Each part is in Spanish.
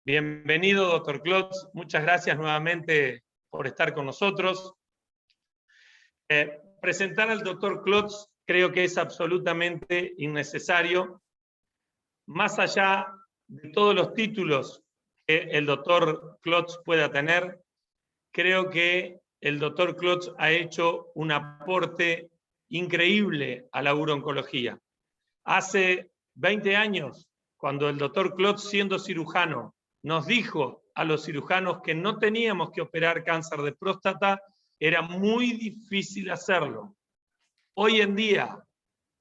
Bienvenido, doctor Klotz. Muchas gracias nuevamente por estar con nosotros. Presentar al doctor Klotz creo que es absolutamente innecesario. Más allá de todos los títulos que el doctor Klotz pueda tener, creo que el doctor Klotz ha hecho un aporte increíble a la urooncología. Hace 20 años, cuando el doctor Klotz, siendo cirujano, nos dijo a los cirujanos que no teníamos que operar cáncer de próstata, era muy difícil hacerlo. Hoy en día,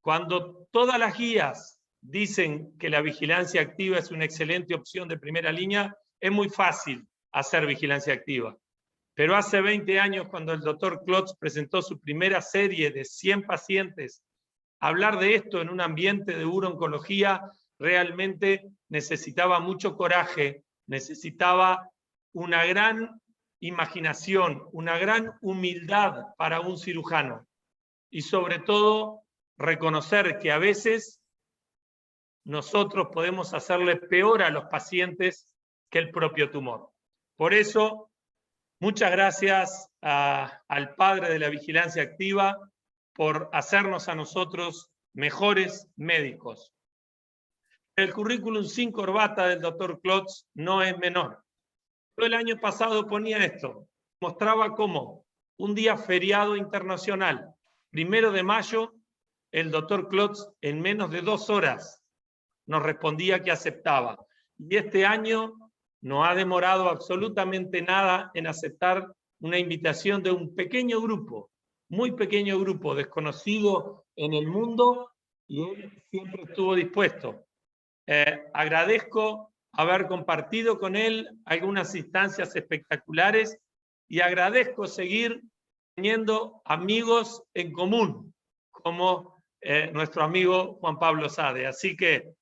cuando todas las guías dicen que la vigilancia activa es una excelente opción de primera línea, es muy fácil hacer vigilancia activa. Pero hace 20 años, cuando el doctor Klotz presentó su primera serie de 100 pacientes, hablar de esto en un ambiente de urooncología realmente necesitaba mucho coraje, necesitaba una gran imaginación, una gran humildad para un cirujano y sobre todo reconocer que a veces nosotros podemos hacerle peor a los pacientes que el propio tumor. Por eso, muchas gracias al padre de la vigilancia activa por hacernos a nosotros mejores médicos. El currículum sin corbata del doctor Klotz no es menor. Yo el año pasado ponía esto, mostraba cómo un día feriado internacional, 1 de mayo, el doctor Klotz en menos de 2 horas nos respondía que aceptaba. Y este año no ha demorado absolutamente nada en aceptar una invitación de un pequeño grupo, muy pequeño grupo, desconocido en el mundo, y él siempre estuvo dispuesto. Agradezco haber compartido con él algunas instancias espectaculares y agradezco seguir teniendo amigos en común, como nuestro amigo Juan Pablo Sade. Así que,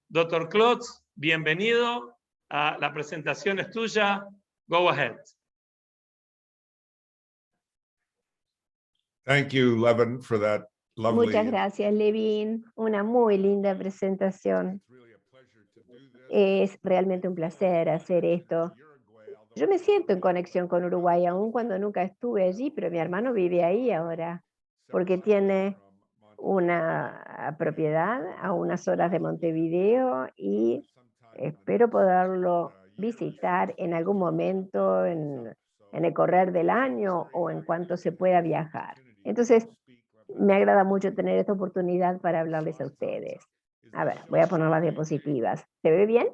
doctor Klotz, bienvenido. La presentación es tuya. Go ahead. Thank you, Levin, for that lovely. Muchas gracias, Levin. Una muy linda presentación. Es realmente un placer hacer esto. Yo me siento en conexión con Uruguay, aun cuando nunca estuve allí, pero mi hermano vive ahí ahora, porque tiene una propiedad a unas horas de Montevideo y espero poderlo visitar en algún momento en el correr del año o en cuanto se pueda viajar. Entonces, me agrada mucho tener esta oportunidad para hablarles a ustedes. A ver, voy a poner las diapositivas. ¿Se ve bien?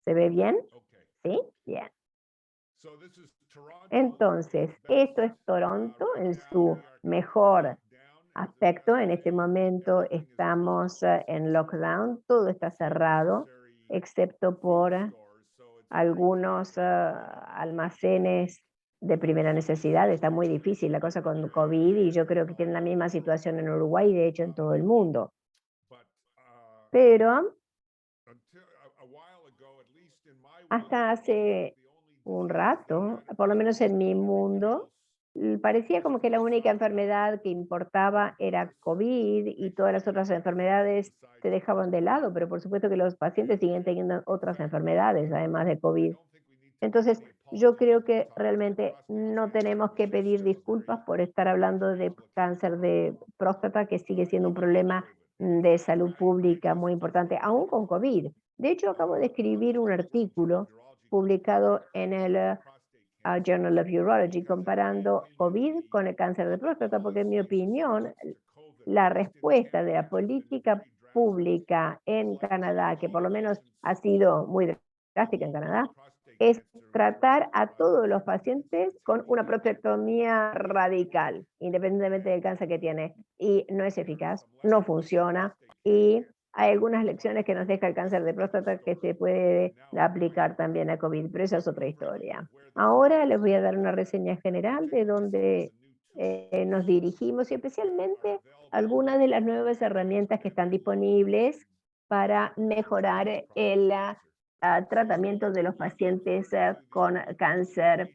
¿Se ve bien? ¿Sí? Bien. Entonces, esto es Toronto en su mejor aspecto. En este momento estamos en lockdown, todo está cerrado, excepto por algunos almacenes de primera necesidad. Está muy difícil la cosa con COVID y yo creo que tienen la misma situación en Uruguay y de hecho en todo el mundo. Pero hasta hace un rato, por lo menos en mi mundo, parecía como que la única enfermedad que importaba era COVID y todas las otras enfermedades se dejaban de lado, pero por supuesto que los pacientes siguen teniendo otras enfermedades además de COVID. Entonces, yo creo que realmente no tenemos que pedir disculpas por estar hablando de cáncer de próstata, que sigue siendo un problema de salud pública muy importante, aún con COVID. De hecho, acabo de escribir un artículo publicado en el Journal of Urology comparando COVID con el cáncer de próstata, porque en mi opinión, la respuesta de la política pública en Canadá, que por lo menos ha sido muy drástica en Canadá, es tratar a todos los pacientes con una prostatectomía radical, independientemente del cáncer que tiene. Y no es eficaz, no funciona, y hay algunas lecciones que nos deja el cáncer de próstata que se puede aplicar también a COVID, pero esa es otra historia. Ahora les voy a dar una reseña general de dónde nos dirigimos y especialmente algunas de las nuevas herramientas que están disponibles para mejorar el tratamiento de los pacientes con cáncer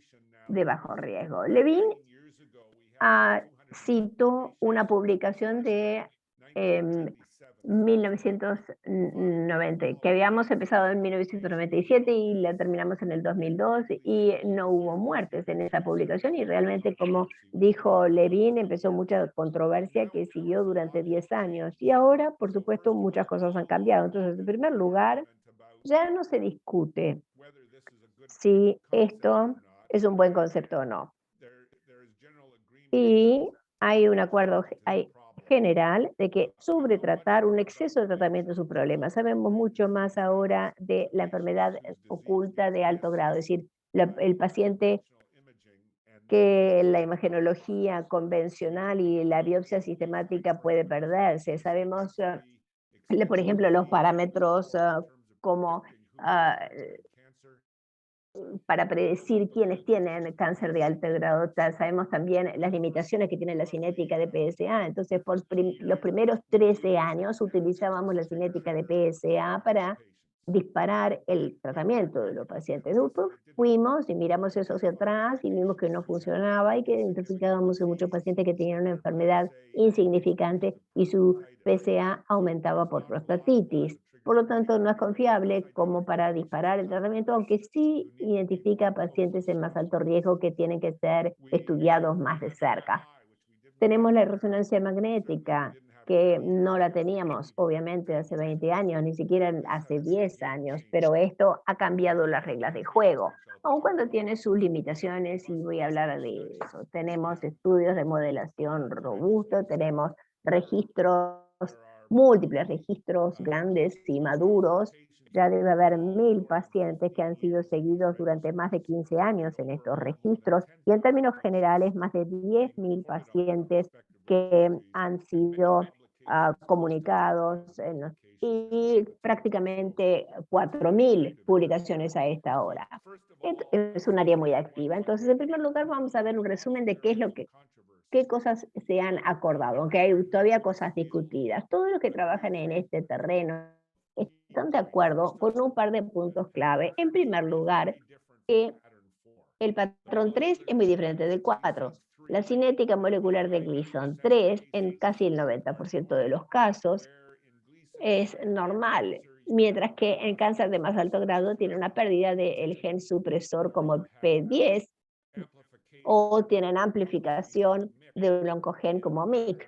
de bajo riesgo. Levin citó una publicación de 1990, que habíamos empezado en 1997 y la terminamos en el 2002 y no hubo muertes en esa publicación y realmente, como dijo Levin, empezó mucha controversia que siguió durante 10 años y ahora, por supuesto, muchas cosas han cambiado. Entonces, en primer lugar, ya no se discute si esto es un buen concepto o no. Y hay un acuerdo general de que sobretratar, un exceso de tratamiento es un problema. Sabemos mucho más ahora de la enfermedad oculta de alto grado, es decir, el paciente que la imagenología convencional y la biopsia sistemática puede perderse. Sabemos, por ejemplo, los parámetros como para predecir quiénes tienen cáncer de alto grado. Sabemos también las limitaciones que tiene la cinética de PSA. Entonces, por los primeros 13 años utilizábamos la cinética de PSA para disparar el tratamiento de los pacientes. Después fuimos y miramos eso hacia atrás y vimos que no funcionaba y que identificábamos en muchos pacientes que tenían una enfermedad insignificante y su PSA aumentaba por prostatitis. Por lo tanto, no es confiable como para disparar el tratamiento, aunque sí identifica pacientes en más alto riesgo que tienen que ser estudiados más de cerca. Tenemos la resonancia magnética, que no la teníamos, obviamente, hace 20 años, ni siquiera hace 10 años, pero esto ha cambiado las reglas de juego, aun cuando tiene sus limitaciones, y voy a hablar de eso. Tenemos estudios de modelación robusto, tenemos registros, múltiples registros grandes y maduros. Ya debe haber 1000 pacientes que han sido seguidos durante más de 15 años en estos registros y en términos generales más de 10.000 pacientes que han sido comunicados y prácticamente 4.000 publicaciones a esta hora. Es un área muy activa. Entonces, en primer lugar, vamos a ver un resumen de qué cosas se han acordado, aunque hay todavía cosas discutidas. Todos los que trabajan en este terreno están de acuerdo con un par de puntos clave. En primer lugar, que el patrón 3 es muy diferente del 4. La cinética molecular de Gleason 3, en casi el 90% de los casos, es normal, mientras que en cáncer de más alto grado tiene una pérdida del gen supresor como P10 o tienen amplificación de un oncogen como MYC.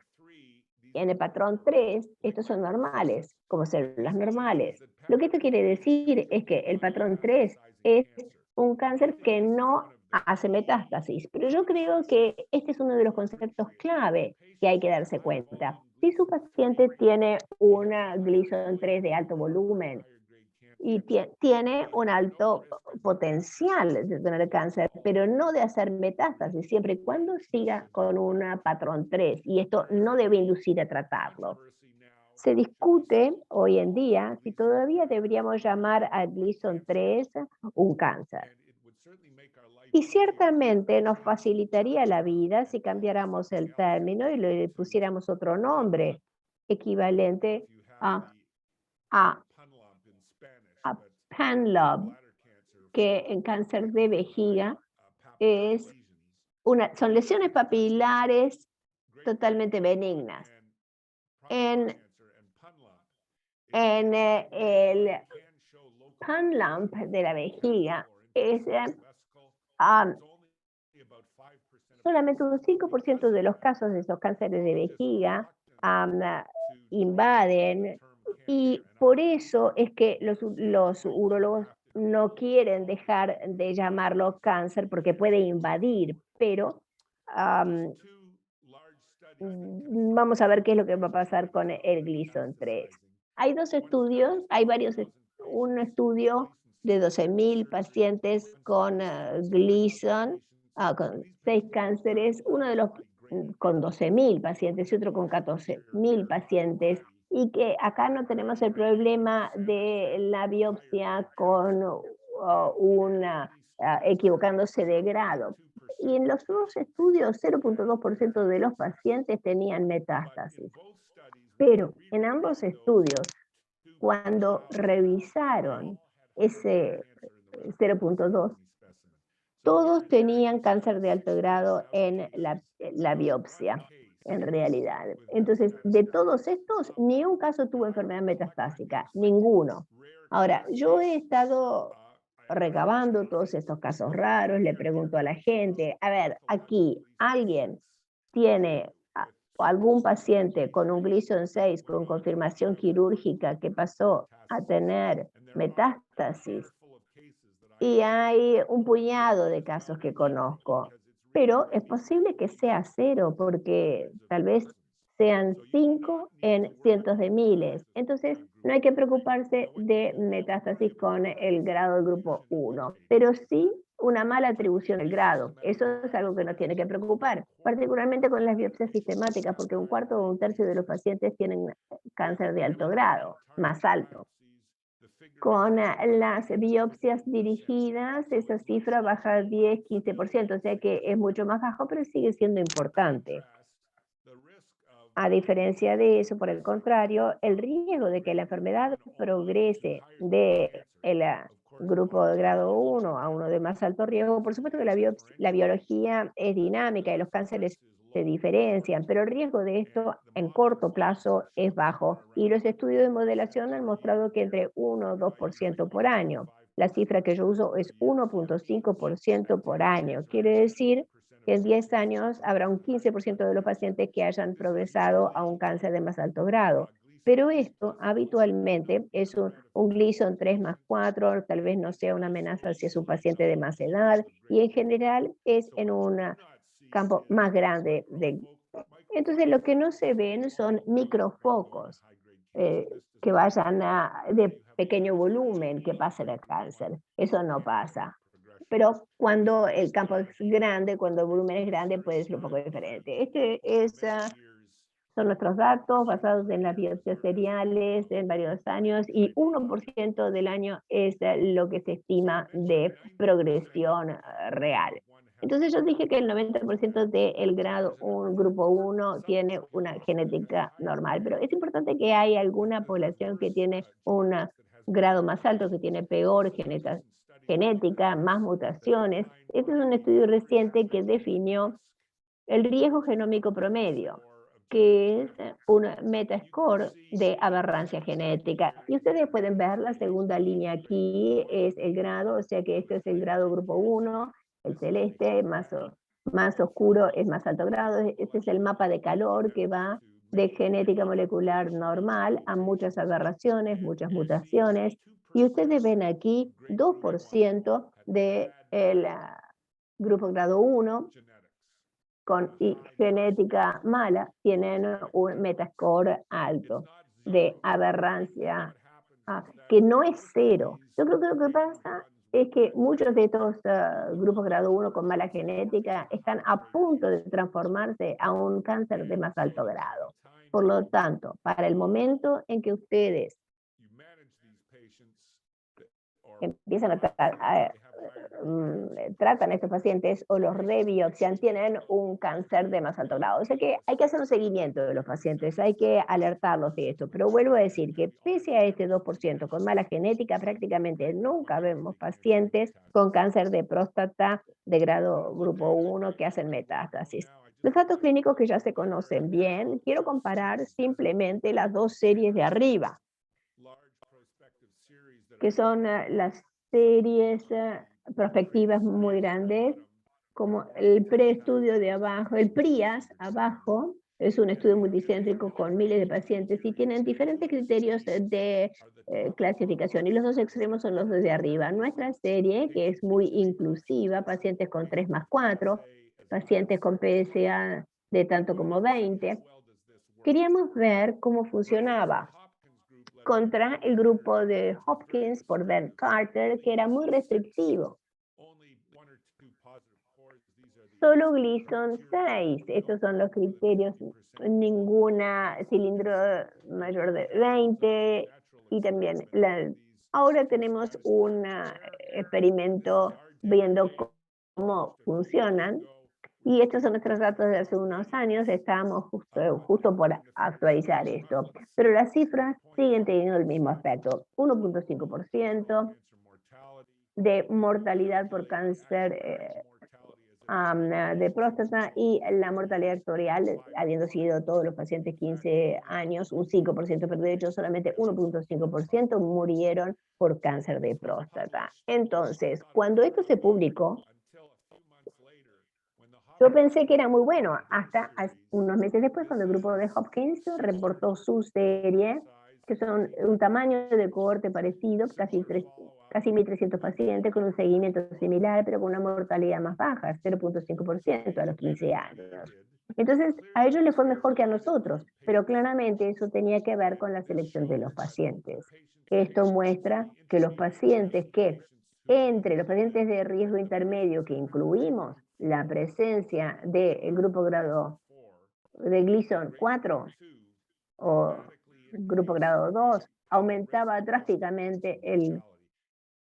En el patrón 3, estos son normales, como células normales. Lo que esto quiere decir es que el patrón 3 es un cáncer que no hace metástasis, pero yo creo que este es uno de los conceptos clave que hay que darse cuenta. Si su paciente tiene una Gleason 3 de alto volumen y tiene un alto potencial de tener cáncer, pero no de hacer metástasis, siempre y cuando siga con un patrón 3, y esto no debe inducir a tratarlo. Se discute hoy en día si todavía deberíamos llamar a Gleason 3 un cáncer. Y ciertamente nos facilitaría la vida si cambiáramos el término y le pusiéramos otro nombre equivalente a, a Panlob, que en cáncer de vejiga son lesiones papilares totalmente benignas. En el Panlump de la vejiga es solamente un 5% de los casos de esos cánceres de vejiga invaden, y por eso es que los urólogos no quieren dejar de llamarlo cáncer porque puede invadir, pero vamos a ver qué es lo que va a pasar con el Gleason 3. Hay dos estudios, un estudio de 12.000 pacientes con Gleason, con 6 cánceres, uno de los con 12.000 pacientes y otro con 14.000 pacientes, y que acá no tenemos el problema de la biopsia con equivocándose de grado. Y en los dos estudios, 0.2% de los pacientes tenían metástasis. Pero en ambos estudios, cuando revisaron ese 0.2, todos tenían cáncer de alto grado en la biopsia. en realidad. Entonces, de todos estos, ni un caso tuvo enfermedad metastásica, ninguno. Ahora, yo he estado recabando todos estos casos raros, le pregunto a la gente, a ver, aquí, ¿alguien tiene algún paciente con un Gleason 6 con confirmación quirúrgica que pasó a tener metástasis? Y hay un puñado de casos que conozco, pero es posible que sea 0, porque tal vez sean 5 en cientos de miles. Entonces, no hay que preocuparse de metástasis con el grado del grupo 1, pero sí una mala atribución del grado. Eso es algo que nos tiene que preocupar, particularmente con las biopsias sistemáticas, porque un cuarto o un tercio de los pacientes tienen cáncer de alto grado, más alto. Con las biopsias dirigidas, esa cifra baja 10-15%, o sea que es mucho más bajo, pero sigue siendo importante. A diferencia de eso, por el contrario, el riesgo de que la enfermedad progrese del grupo de grado 1 a uno de más alto riesgo, por supuesto que la biología es dinámica y los cánceres se diferencian, pero el riesgo de esto en corto plazo es bajo y los estudios de modelación han mostrado que entre 1 o 2% por año. La cifra que yo uso es 1.5% por año. Quiere decir que en 10 años habrá un 15% de los pacientes que hayan progresado a un cáncer de más alto grado. Pero esto habitualmente es un Gleason 3 más 4, tal vez no sea una amenaza si es un paciente de más edad, y en general es en un campo más grande. Entonces lo que no se ven son microfocos que vayan de pequeño volumen que pasen al cáncer. Eso no pasa. Pero cuando el campo es grande, cuando el volumen es grande, puede ser un poco diferente. Son nuestros datos basados en las biopsias seriales en varios años y 1% del año es lo que se estima de progresión real. Entonces yo dije que el 90% del grado un grupo 1 tiene una genética normal, pero es importante que hay alguna población que tiene un grado más alto, que tiene peor genética, más mutaciones. Este es un estudio reciente que definió el riesgo genómico promedio, que es un metascore de aberrancia genética. Y ustedes pueden ver la segunda línea aquí, es el grado, o sea que este es el grado grupo 1, el celeste, más oscuro es más alto grado. Este es el mapa de calor que va de genética molecular normal a muchas aberraciones, muchas mutaciones. Y ustedes ven aquí 2% del grupo grado 1, con genética mala, tienen un metascore alto de aberrancia, que no es 0. Yo creo que lo que pasa es que muchos de estos grupos grado 1 con mala genética están a punto de transformarse a un cáncer de más alto grado. Por lo tanto, para el momento en que ustedes empiezan a tratan a estos pacientes o los rebiopsian, tienen un cáncer de más alto grado. O sea que hay que hacer un seguimiento de los pacientes, hay que alertarlos de esto. Pero vuelvo a decir que pese a este 2% con mala genética, prácticamente nunca vemos pacientes con cáncer de próstata de grado grupo 1 que hacen metástasis. Los datos clínicos que ya se conocen bien, quiero comparar simplemente las dos series de arriba, que son las series prospectivas muy grandes, como el preestudio de abajo, el PRIAS abajo, es un estudio multicéntrico con miles de pacientes y tienen diferentes criterios de clasificación, y los dos extremos son los de arriba. Nuestra serie, que es muy inclusiva, pacientes con 3 más 4, pacientes con PSA de tanto como 20, queríamos ver cómo funcionaba contra el grupo de Hopkins por Ben Carter, que era muy restrictivo. Solo Gleason 6, estos son los criterios, ninguna cilindro mayor de 20, y también ahora tenemos un experimento viendo cómo funcionan. Y estos son nuestros datos de hace unos años, estábamos justo por actualizar esto. Pero las cifras siguen teniendo el mismo aspecto. 1.5% de mortalidad por cáncer de próstata y la mortalidad actuarial, habiendo sido todos los pacientes 15 años, un 5%, pero de hecho solamente 1.5% murieron por cáncer de próstata. Entonces, cuando esto se publicó, yo pensé que era muy bueno, hasta unos meses después, cuando el grupo de Hopkins reportó su serie, que son un tamaño de cohorte parecido, casi 1.300 pacientes, con un seguimiento similar, pero con una mortalidad más baja, 0.5% a los 15 años. Entonces, a ellos les fue mejor que a nosotros, pero claramente eso tenía que ver con la selección de los pacientes. Esto muestra que los pacientes entre los pacientes de riesgo intermedio que incluimos, la presencia del grupo grado de Gleason 4 o grupo grado 2 aumentaba drásticamente el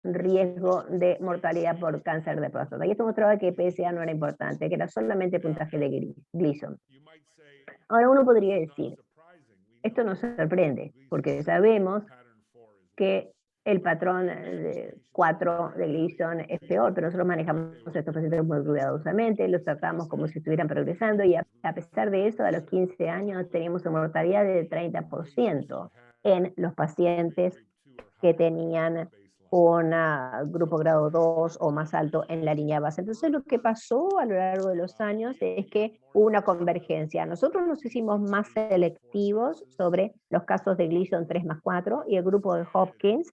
riesgo de mortalidad por cáncer de próstata. Y esto mostraba que PSA no era importante, que era solamente puntaje de Gleason. Ahora uno podría decir, esto nos sorprende, porque sabemos que el patrón de 4 de Gleason es peor, pero nosotros manejamos estos pacientes muy cuidadosamente, los tratamos como si estuvieran progresando y a pesar de eso, a los 15 años teníamos una mortalidad de 30% en los pacientes que tenían un grupo grado 2 o más alto en la línea base. Entonces lo que pasó a lo largo de los años es que hubo una convergencia. Nosotros nos hicimos más selectivos sobre los casos de Gleason 3+4 y el grupo de Hopkins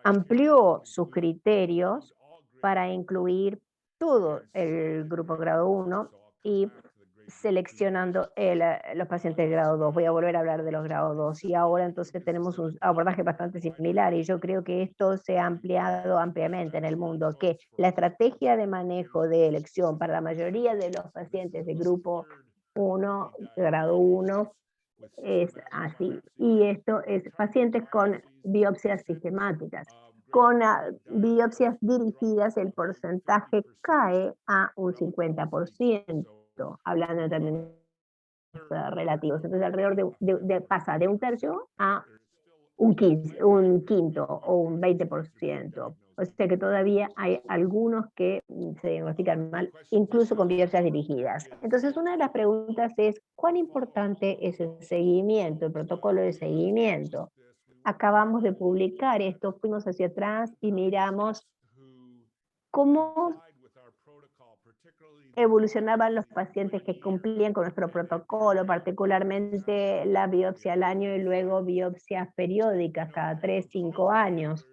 amplió sus criterios para incluir todo el grupo grado 1 y seleccionando los pacientes de grado 2. Voy a volver a hablar de los grados 2 y ahora entonces tenemos un abordaje bastante similar y yo creo que esto se ha ampliado ampliamente en el mundo, que la estrategia de manejo de elección para la mayoría de los pacientes de grupo 1, grado 1, es así. Y esto es pacientes con biopsias sistemáticas. Con biopsias dirigidas, el porcentaje cae a un 50%, hablando en términos relativos. Entonces, alrededor pasa de un tercio a un quinto o un 20%. O sea que todavía hay algunos que se diagnostican mal, incluso con biopsias dirigidas. Entonces, una de las preguntas es, ¿cuán importante es el seguimiento, el protocolo de seguimiento? Acabamos de publicar esto, fuimos hacia atrás y miramos cómo evolucionaban los pacientes que cumplían con nuestro protocolo, particularmente la biopsia al año y luego biopsias periódicas cada 3, 5 años.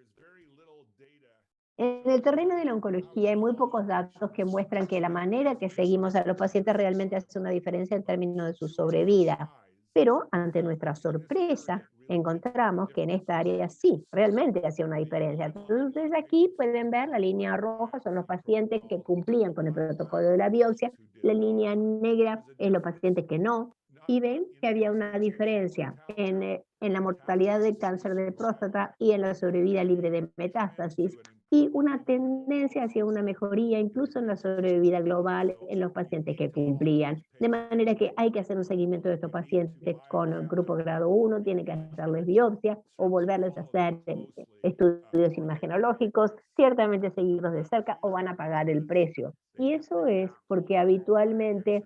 En el terreno de la oncología hay muy pocos datos que muestran que la manera que seguimos a los pacientes realmente hace una diferencia en términos de su sobrevida. Pero ante nuestra sorpresa, encontramos que en esta área sí, realmente hacía una diferencia. Entonces ustedes aquí pueden ver la línea roja son los pacientes que cumplían con el protocolo de la biopsia, la línea negra es los pacientes que no, y ven que había una diferencia en la mortalidad de cáncer de próstata y en la sobrevida libre de metástasis, y una tendencia hacia una mejoría incluso en la sobrevida global en los pacientes que cumplían. De manera que hay que hacer un seguimiento de estos pacientes con grupo grado 1, tiene que hacerles biopsia o volverles a hacer estudios imagenológicos, ciertamente seguirlos de cerca o van a pagar el precio. Y eso es porque habitualmente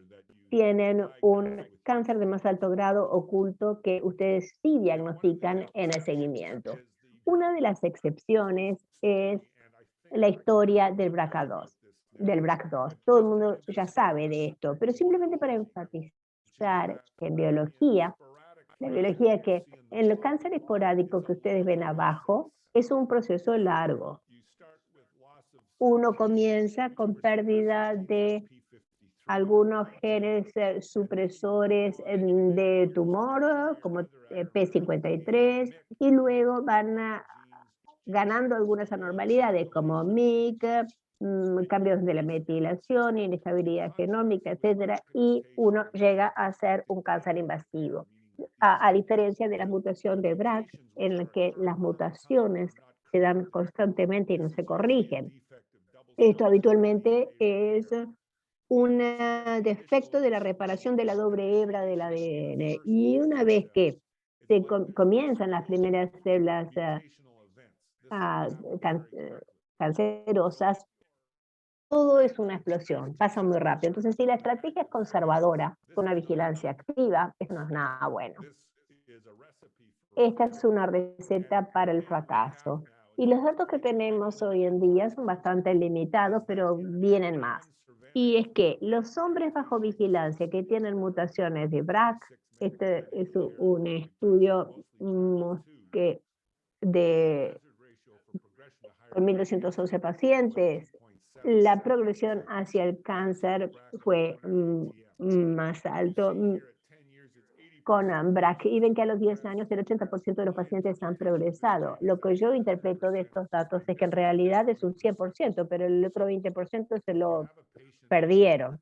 tienen un cáncer de más alto grado oculto que ustedes sí diagnostican en el seguimiento. Una de las excepciones es la historia del BRCA2. Todo el mundo ya sabe de esto, pero simplemente para enfatizar que en biología, la biología que en el cáncer esporádico que ustedes ven abajo, es un proceso largo. Uno comienza con pérdida de algunos genes supresores de tumor, como P53, y luego van ganando algunas anormalidades como MYC, cambios de la metilación, inestabilidad genómica, etcétera, y uno llega a ser un cáncer invasivo. A diferencia de la mutación de BRCA, en la que las mutaciones se dan constantemente y no se corrigen. Esto habitualmente es un defecto de la reparación de la doble hebra del ADN. Y una vez que se comienzan las primeras células cancerosas, todo es una explosión, pasa muy rápido. Entonces, si la estrategia es conservadora, con una vigilancia activa, eso no es nada bueno. Esta es una receta para el fracaso. Y los datos que tenemos hoy en día son bastante limitados, pero vienen más. Y es que los hombres bajo vigilancia que tienen mutaciones de BRCA, este es un estudio que con 1.211 pacientes, la progresión hacia el cáncer fue más alto con BRCA, y ven que a los 10 años el 80% de los pacientes han progresado. Lo que yo interpreto de estos datos es que en realidad es un 100%, pero el otro 20% se lo perdieron,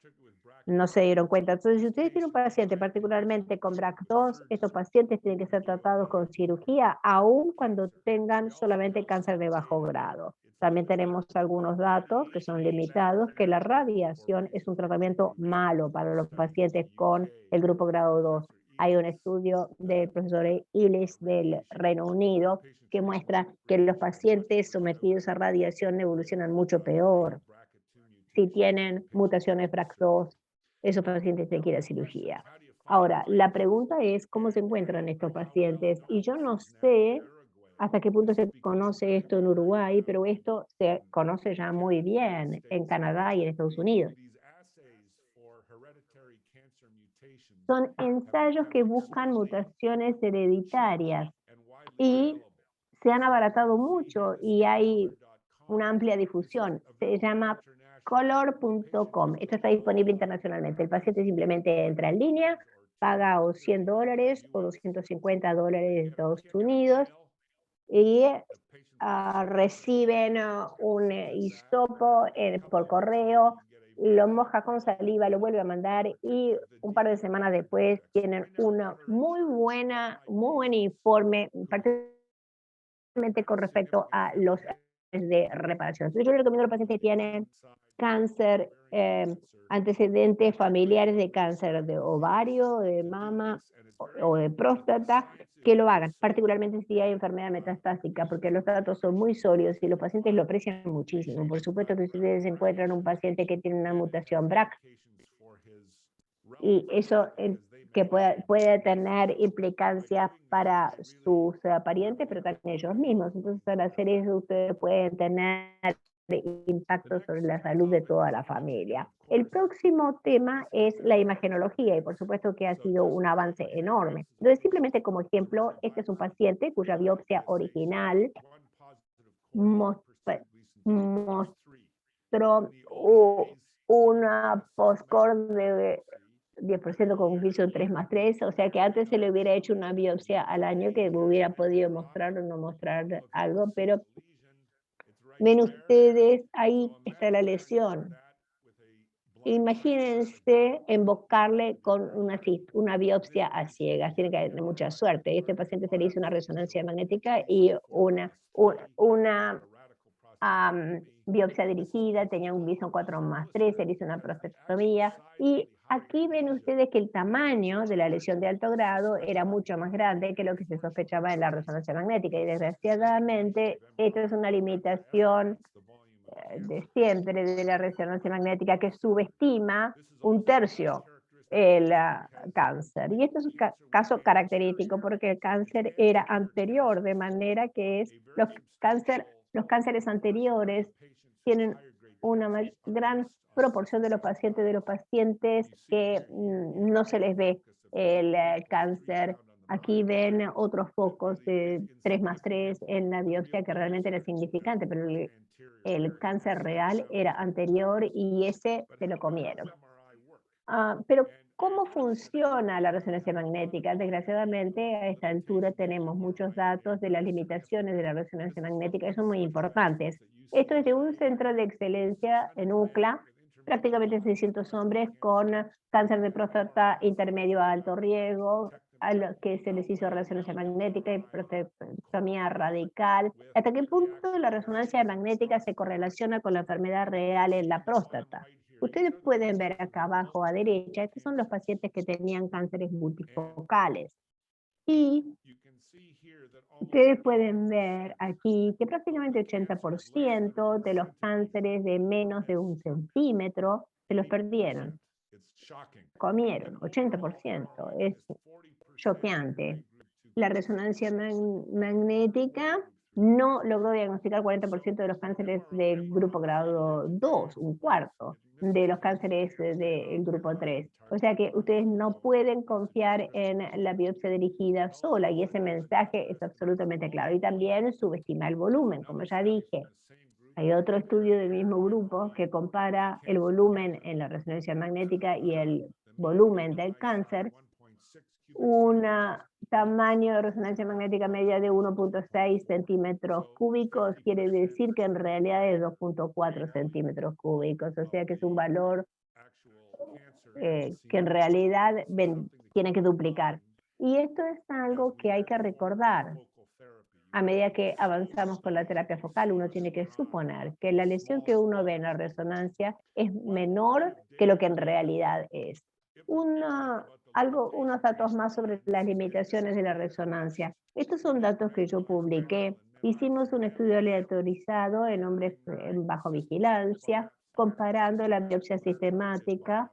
no se dieron cuenta. Entonces, si ustedes tienen un paciente particularmente con BRCA2, estos pacientes tienen que ser tratados con cirugía, aun cuando tengan solamente cáncer de bajo grado. También tenemos algunos datos que son limitados, que la radiación es un tratamiento malo para los pacientes con el grupo grado 2. Hay un estudio del profesor Illes del Reino Unido que muestra que los pacientes sometidos a radiación evolucionan mucho peor. Si tienen mutaciones BRCA2, esos pacientes tienen que ir a cirugía. Ahora, la pregunta es cómo se encuentran estos pacientes. Y yo no sé hasta qué punto se conoce esto en Uruguay, pero esto se conoce ya muy bien en Canadá y en Estados Unidos. Son ensayos que buscan mutaciones hereditarias y se han abaratado mucho y hay una amplia difusión. Se llama color.com. Esto está disponible internacionalmente. El paciente simplemente entra en línea, paga o $100 o $250 de Estados Unidos y reciben un hisopo por correo, lo moja con saliva, lo vuelve a mandar y un par de semanas después tienen una muy buen informe, particularmente con respecto a los de reparación. Entonces yo le recomiendo a los pacientes que tienen cáncer, antecedentes familiares de cáncer de ovario, de mama o de próstata, que lo hagan, particularmente si hay enfermedad metastásica, porque los datos son muy sólidos y los pacientes lo aprecian muchísimo. Por supuesto que si ustedes encuentran un paciente que tiene una mutación BRCA, y eso que puede tener implicancias para sus parientes, pero también ellos mismos. Entonces, al hacer eso, ustedes pueden tener impacto sobre la salud de toda la familia. El próximo tema es la imagenología y por supuesto que ha sido un avance enorme. Entonces, simplemente como ejemplo, este es un paciente cuya biopsia original mostró una post-core de 10% con Vision 3+3, o sea que antes se le hubiera hecho una biopsia al año que hubiera podido mostrar o no mostrar algo, pero ven ustedes, ahí está la lesión. Imagínense invocarle con una biopsia a ciegas, tiene que tener mucha suerte. Este paciente se le hizo una resonancia magnética y una biopsia dirigida, tenía un Vision 4+3, se le hizo una prostatectomía, y aquí ven ustedes que el tamaño de la lesión de alto grado era mucho más grande que lo que se sospechaba en la resonancia magnética, y desgraciadamente esto es una limitación de siempre de la resonancia magnética, que subestima 1/3 el cáncer. Y esto es un caso característico porque el cáncer era anterior, de manera que los cánceres anteriores tienen una gran proporción de los pacientes que no se les ve el cáncer. Aquí ven otros focos de 3+3 en la biopsia que realmente era significante, pero el cáncer real era anterior y ese se lo comieron. Pero ¿cómo funciona la resonancia magnética? Desgraciadamente, a esta altura tenemos muchos datos de las limitaciones de la resonancia magnética, que son muy importantes. Esto es de un centro de excelencia en UCLA, prácticamente 600 hombres con cáncer de próstata intermedio a alto riesgo, a los que se les hizo resonancia magnética y prostatectomía radical. ¿Hasta qué punto la resonancia magnética se correlaciona con la enfermedad real en la próstata? Ustedes pueden ver acá abajo a derecha, estos son los pacientes que tenían cánceres multifocales. Y Ustedes pueden ver aquí que prácticamente 80% de los cánceres de menos de 1 centímetro se los perdieron, comieron, 80%. Es choqueante. La resonancia magnética no logró diagnosticar 40% de los cánceres del grupo grado 2, un cuarto de los cánceres del grupo 3. O sea que ustedes no pueden confiar en la biopsia dirigida sola y ese mensaje es absolutamente claro. Y también subestima el volumen, como ya dije. Hay otro estudio del mismo grupo que compara el volumen en la resonancia magnética y el volumen del cáncer. Un tamaño de resonancia magnética media de 1.6 centímetros cúbicos quiere decir que en realidad es 2.4 centímetros cúbicos, o sea que es un valor que en realidad tiene que duplicar. Y esto es algo que hay que recordar. A medida que avanzamos con la terapia focal, uno tiene que suponer que la lesión que uno ve en la resonancia es menor que lo que en realidad es. Unos datos más sobre las limitaciones de la resonancia. Estos son datos que yo publiqué. Hicimos un estudio aleatorizado en hombres bajo vigilancia, comparando la biopsia sistemática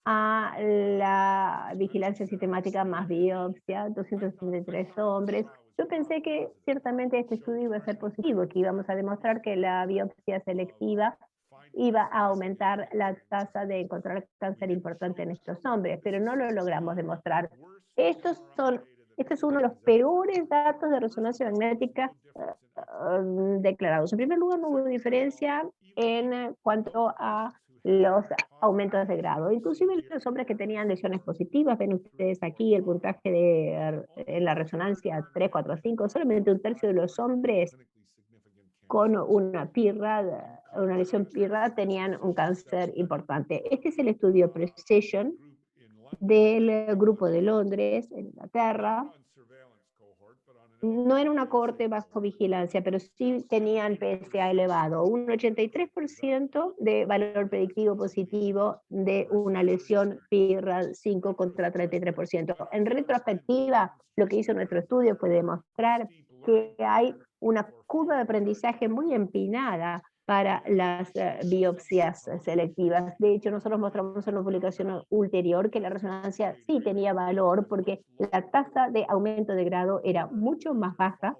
a la vigilancia sistemática más biopsia, 233 hombres. Yo pensé que ciertamente este estudio iba a ser positivo, que íbamos a demostrar que la biopsia selectiva iba a aumentar la tasa de encontrar cáncer importante en estos hombres, pero no lo logramos demostrar. Este es uno de los peores datos de resonancia magnética declarados. En primer lugar, no hubo diferencia en cuanto a los aumentos de grado. Inclusive los hombres que tenían lesiones positivas, ven ustedes aquí el puntaje en la resonancia 3, 4, 5, solamente un tercio de los hombres con una lesión PIRA tenían un cáncer importante. Este es el estudio Precision del grupo de Londres, en Inglaterra. No era una cohorte bajo vigilancia, pero sí tenían PSA elevado, un 83% de valor predictivo positivo de una lesión PIRA 5 contra 33%. En retrospectiva, lo que hizo nuestro estudio fue demostrar que hay una curva de aprendizaje muy empinada para las biopsias selectivas. De hecho, nosotros mostramos en una publicación ulterior que la resonancia sí tenía valor porque la tasa de aumento de grado era mucho más baja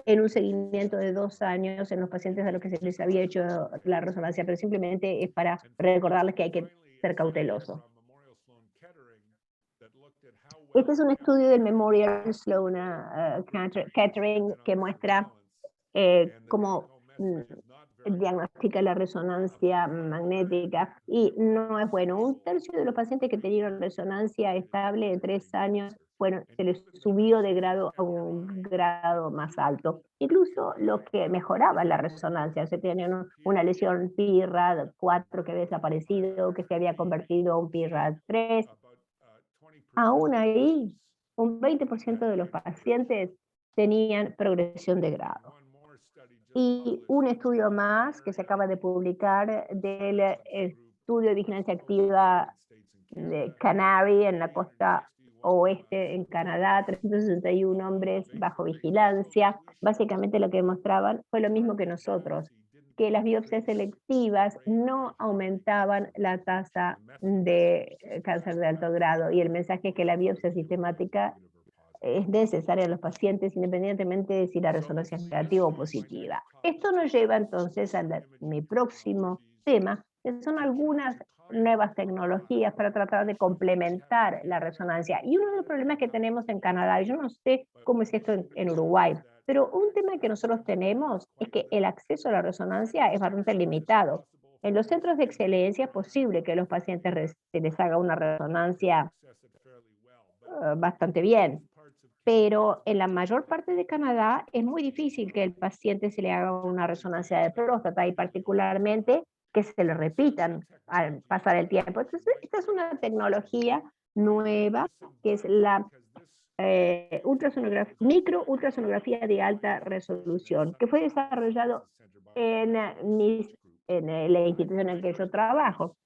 en un seguimiento de 2 años en los pacientes a los que se les había hecho la resonancia, pero simplemente es para recordarles que hay que ser cautelosos. Este es un estudio del Memorial Sloan Kettering que muestra cómo diagnostica la resonancia magnética y no es bueno. Un tercio de los pacientes que tenían resonancia estable de 3 años, bueno, se les subió de grado a un grado más alto. Incluso los que mejoraban la resonancia, se tenían una lesión PIRA 4 que había desaparecido, que se había convertido a un PIRA 3. Aún ahí, un 20% de los pacientes tenían progresión de grado. Y un estudio más que se acaba de publicar del estudio de vigilancia activa de Canary en la costa oeste en Canadá, 361 hombres bajo vigilancia. Básicamente lo que demostraban fue lo mismo que nosotros, que las biopsias selectivas no aumentaban la tasa de cáncer de alto grado y el mensaje es que la biopsia sistemática es necesaria en los pacientes independientemente de si la resonancia es negativa o positiva. Esto nos lleva entonces a mi próximo tema, que son algunas nuevas tecnologías para tratar de complementar la resonancia. Y uno de los problemas que tenemos en Canadá, yo no sé cómo es esto en Uruguay, pero un tema que nosotros tenemos es que el acceso a la resonancia es bastante limitado. En los centros de excelencia es posible que los pacientes se les haga una resonancia bastante bien, pero en la mayor parte de Canadá es muy difícil que el paciente se le haga una resonancia de próstata y particularmente que se le repitan al pasar el tiempo. Entonces, esta es una tecnología nueva que es la micro ultrasonografía de alta resolución, que fue desarrollado en la institución en la que yo trabajo.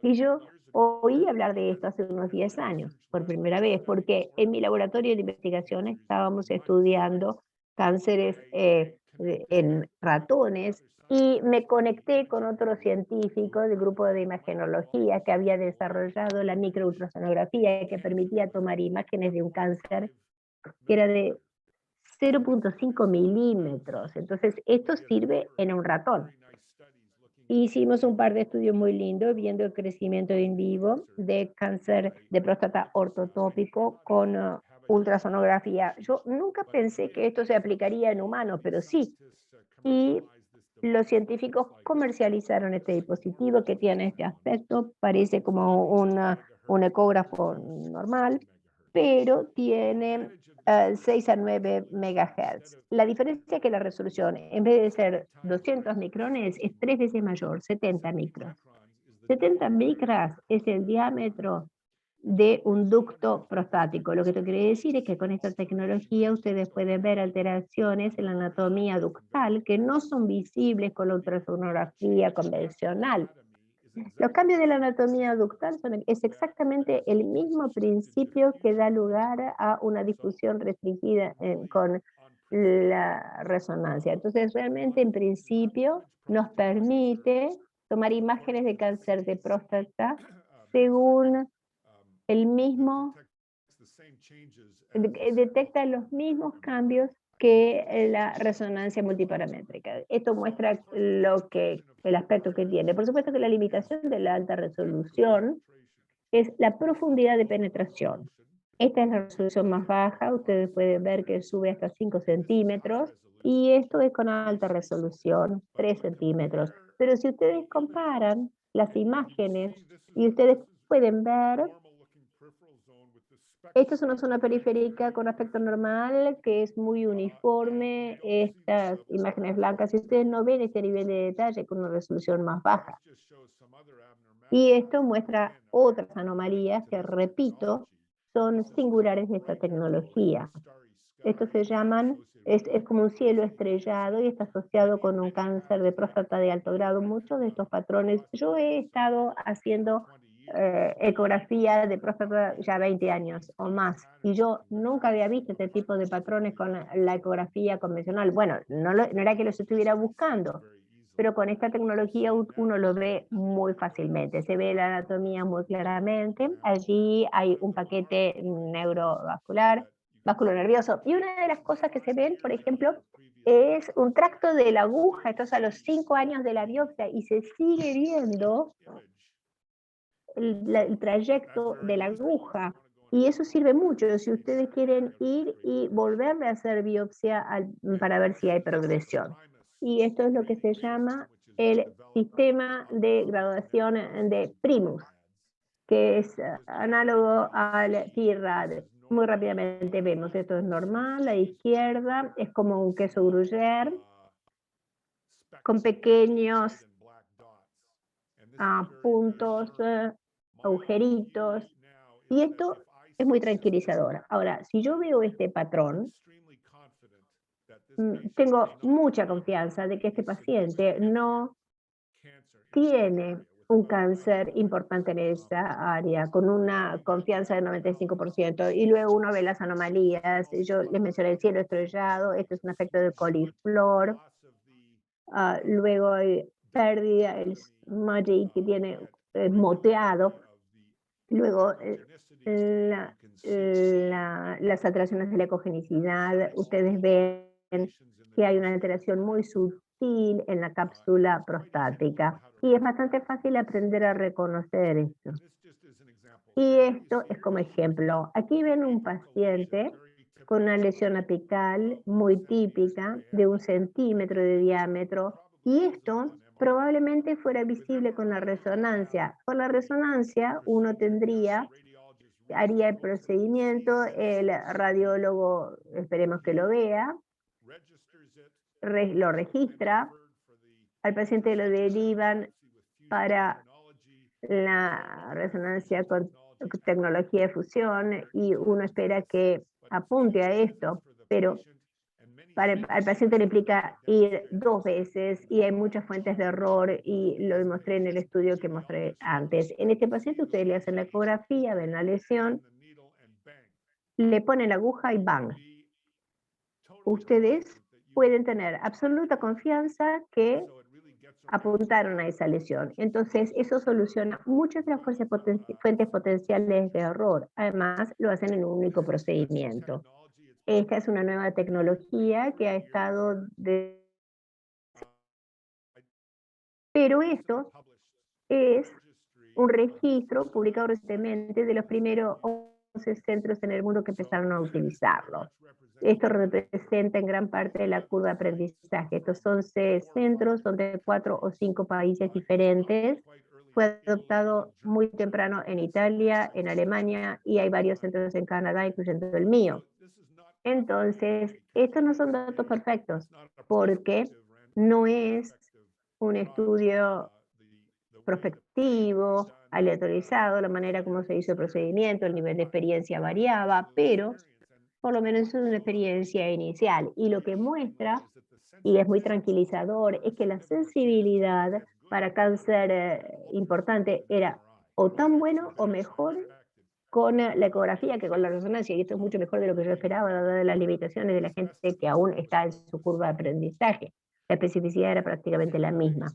Y yo oí hablar de esto hace unos 10 años, por primera vez, porque en mi laboratorio de investigación estábamos estudiando cánceres en ratones y me conecté con otro científico del grupo de imagenología que había desarrollado la microultrasonografía que permitía tomar imágenes de un cáncer que era de 0.5 milímetros. Entonces, esto sirve en un ratón. Hicimos un par de estudios muy lindos viendo el crecimiento in vivo de cáncer de próstata ortotópico con ultrasonografía. Yo nunca pensé que esto se aplicaría en humanos, pero sí. Y los científicos comercializaron este dispositivo que tiene este aspecto, parece como un ecógrafo normal, pero tiene 6 a 9 megahertz. La diferencia es que la resolución, en vez de ser 200 micrones, es 3 veces mayor, 70 micros. 70 micras es el diámetro de un ducto prostático. Lo que esto quiere decir es que con esta tecnología ustedes pueden ver alteraciones en la anatomía ductal que no son visibles con la ultrasonografía convencional. Los cambios de la anatomía ductal es exactamente el mismo principio que da lugar a una difusión restringida con la resonancia. Entonces, realmente, en principio, nos permite tomar imágenes de cáncer de próstata según el mismo, detecta los mismos cambios que la resonancia multiparamétrica. Esto muestra el aspecto que tiene. Por supuesto que la limitación de la alta resolución es la profundidad de penetración. Esta es la resolución más baja, ustedes pueden ver que sube hasta 5 centímetros, y esto es con alta resolución, 3 centímetros. Pero si ustedes comparan las imágenes y ustedes pueden ver, esta es una zona periférica con aspecto normal, que es muy uniforme. Estas imágenes blancas, si ustedes no ven este nivel de detalle con una resolución más baja. Y esto muestra otras anomalías que, repito, son singulares de esta tecnología. Esto se llaman, es como un cielo estrellado y está asociado con un cáncer de próstata de alto grado. Muchos de estos patrones, yo he estado haciendo ecografía de próstata ya 20 años o más, y yo nunca había visto este tipo de patrones con la ecografía convencional. Bueno, no era que los estuviera buscando, pero con esta tecnología uno lo ve muy fácilmente, se ve la anatomía muy claramente. Allí hay un paquete neurovascular, nervioso, y una de las cosas que se ven, por ejemplo, es un tracto de la aguja. Esto es a los 5 años de la biopsia, y se sigue viendo el trayecto de la aguja. Y eso sirve mucho si ustedes quieren ir y volverle a hacer biopsia para ver si hay progresión. Y esto es lo que se llama el sistema de graduación de Primus, que es análogo al TRAD. Muy rápidamente vemos, esto es normal, la izquierda es como un queso gruyère con pequeños puntos, agujeritos, y esto es muy tranquilizador. Ahora, si yo veo este patrón, tengo mucha confianza de que este paciente no tiene un cáncer importante en esa área, con una confianza del 95%, y luego uno ve las anomalías. Yo les mencioné el cielo estrellado, este es un efecto de coliflor, luego hay pérdida, el smudgy que tiene moteado, luego las alteraciones de la ecogenicidad. Ustedes ven que hay una alteración muy sutil en la cápsula prostática, y es bastante fácil aprender a reconocer esto. Y esto es como ejemplo. Aquí ven un paciente con una lesión apical muy típica de 1 centímetro de diámetro, y esto probablemente fuera visible con la resonancia. Con la resonancia uno haría el procedimiento, el radiólogo, esperemos que lo vea, lo registra, al paciente lo derivan para la resonancia con tecnología de fusión, y uno espera que apunte a esto, pero al paciente le implica ir 2 veces y hay muchas fuentes de error y lo demostré en el estudio que mostré antes. En este paciente ustedes le hacen la ecografía, ven la lesión, le ponen la aguja y bang. Ustedes pueden tener absoluta confianza que apuntaron a esa lesión. Entonces, eso soluciona muchas de las fuentes potenciales de error. Además, lo hacen en un único procedimiento. Esta es una nueva tecnología que ha estado Pero esto es un registro publicado recientemente de los primeros 11 centros en el mundo que empezaron a utilizarlo. Esto representa en gran parte la curva de aprendizaje. Estos 11 centros son de 4 o 5 países diferentes. Fue adoptado muy temprano en Italia, en Alemania, y hay varios centros en Canadá, incluyendo el mío. Entonces, estos no son datos perfectos, porque no es un estudio prospectivo, aleatorizado, la manera como se hizo el procedimiento, el nivel de experiencia variaba, pero por lo menos es una experiencia inicial. Y lo que muestra, y es muy tranquilizador, es que la sensibilidad para cáncer importante era o tan bueno o mejor con la ecografía que con la resonancia, y esto es mucho mejor de lo que yo esperaba, dadas las limitaciones de la gente que aún está en su curva de aprendizaje. La especificidad era prácticamente la misma.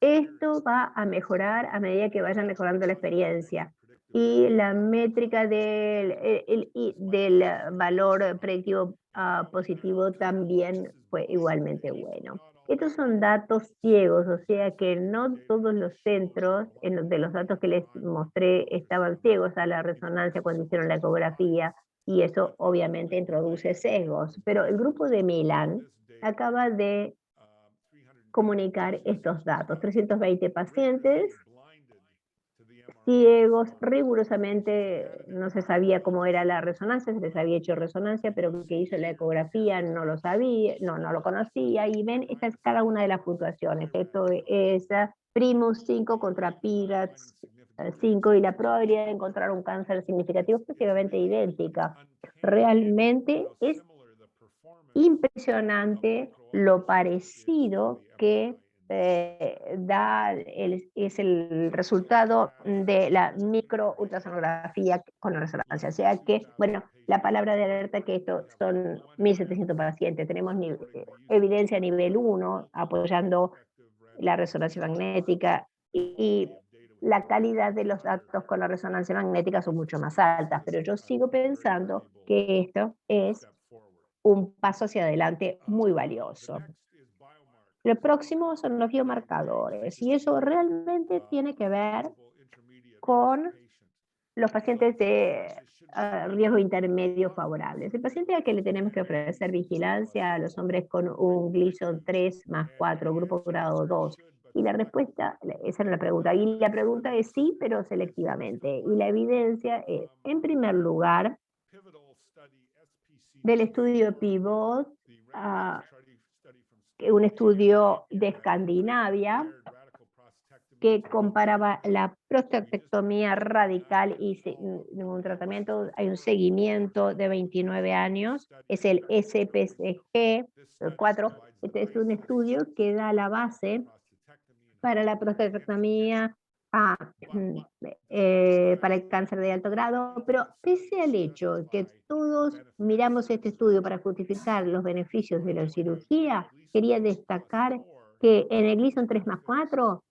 Esto va a mejorar a medida que vayan mejorando la experiencia. Y la métrica del valor predictivo positivo también fue igualmente bueno. Estos son datos ciegos, o sea que no todos los centros de los datos que les mostré estaban ciegos a la resonancia cuando hicieron la ecografía, y eso obviamente introduce sesgos. Pero el grupo de Milán acaba de comunicar estos datos. 320 pacientes ciegos, rigurosamente no se sabía cómo era la resonancia, se les había hecho resonancia, pero que hizo la ecografía no lo sabía, no lo conocía, y ven, esta es cada una de las puntuaciones. Esto es Primus 5 contra PIRATS 5, y la probabilidad de encontrar un cáncer significativo es prácticamente idéntica. Realmente es impresionante lo parecido que es el resultado de la microultrasonografía con la resonancia. O sea que, bueno, la palabra de alerta que esto son 1.700 pacientes. Tenemos evidencia a nivel 1 apoyando la resonancia magnética, y la calidad de los datos con la resonancia magnética son mucho más altas, pero yo sigo pensando que esto es un paso hacia adelante muy valioso. Lo próximo son los biomarcadores, y eso realmente tiene que ver con los pacientes de riesgo intermedio fabarables. El paciente al que le tenemos que ofrecer vigilancia a los hombres con un Gleason 3+4, grupo grado 2. Y la respuesta, esa era la pregunta, y la pregunta es sí, pero selectivamente. Y la evidencia es, en primer lugar, del estudio PIVOT, un estudio de Escandinavia que comparaba la prostatectomía radical y ningún tratamiento. Hay un seguimiento de 29 años, es el SPCG 4. Este es un estudio que da la base para la prostatectomía para el cáncer de alto grado, pero pese al hecho que todos miramos este estudio para justificar los beneficios de la cirugía, quería destacar que en el Gleason 3+4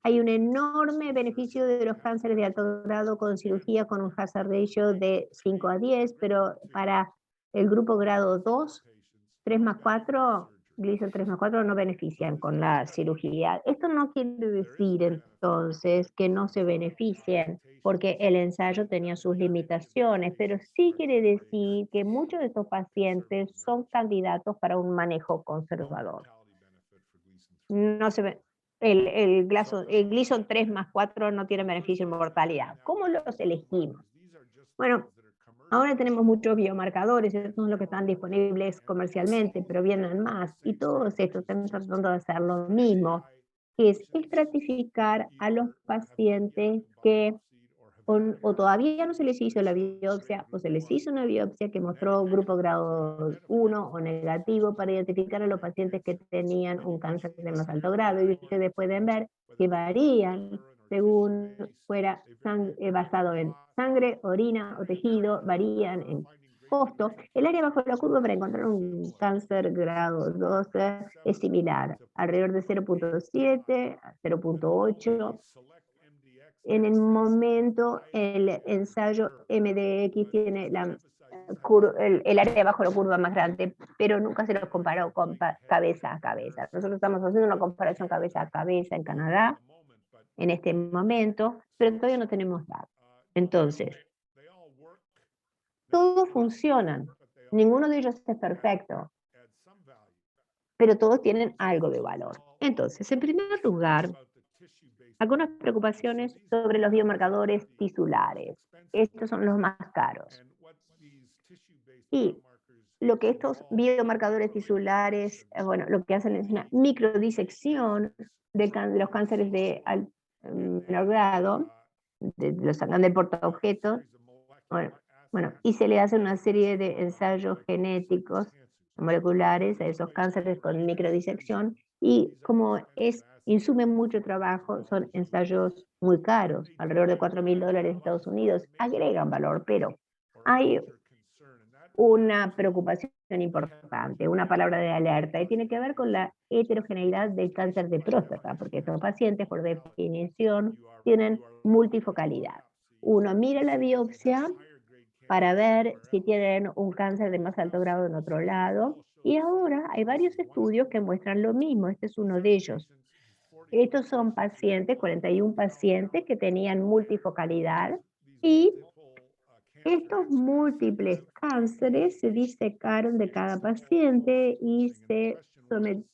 hay un enorme beneficio de los cánceres de alto grado con cirugía con un hazard ratio de 5 a 10, pero para el grupo grado 2, 3+4, Gleason 3+4 no benefician con la cirugía. Esto no quiere decir entonces que no se beneficien, porque el ensayo tenía sus limitaciones, pero sí quiere decir que muchos de estos pacientes son candidatos para un manejo conservador. No se ve. El Gleason 3+4 no tiene beneficio en mortalidad. ¿Cómo los elegimos? Bueno, ahora tenemos muchos biomarcadores, estos son los que están disponibles comercialmente, pero vienen más, y todos estos están tratando de hacer lo mismo, que es estratificar a los pacientes que o todavía no se les hizo la biopsia, o se les hizo una biopsia que mostró grupo grado 1 o negativo para identificar a los pacientes que tenían un cáncer de más alto grado. Y ustedes pueden ver que varían según fuera basado en sangre, orina o tejido, varían en costo. El área bajo la curva para encontrar un cáncer grado 2 es similar, alrededor de 0.7 a 0.8. En el momento, el ensayo MDX tiene el área bajo la curva más grande, pero nunca se los comparó con cabeza a cabeza. Nosotros estamos haciendo una comparación cabeza a cabeza en Canadá en este momento, pero todavía no tenemos datos. Entonces, todos funcionan. Ninguno de ellos es perfecto, pero todos tienen algo de valor. Entonces, en primer lugar, algunas preocupaciones sobre los biomarcadores tisulares. Estos son los más caros. Y lo que estos biomarcadores tisulares, bueno, lo que hacen es una microdisección de los cánceres de menor grado, de los del portaobjetos, bueno, y se le hace una serie de ensayos genéticos moleculares a esos cánceres con microdisección, y como insume mucho trabajo, son ensayos muy caros, alrededor de $4.000 en Estados Unidos, agregan valor, pero hay una preocupación importante, una palabra de alerta, y tiene que ver con la heterogeneidad del cáncer de próstata, porque estos pacientes, por definición, tienen multifocalidad. Uno mira la biopsia para ver si tienen un cáncer de más alto grado en otro lado, y ahora hay varios estudios que muestran lo mismo. Este es uno de ellos. Estos son pacientes, 41 pacientes que tenían multifocalidad, y estos múltiples cánceres se disecaron de cada paciente y se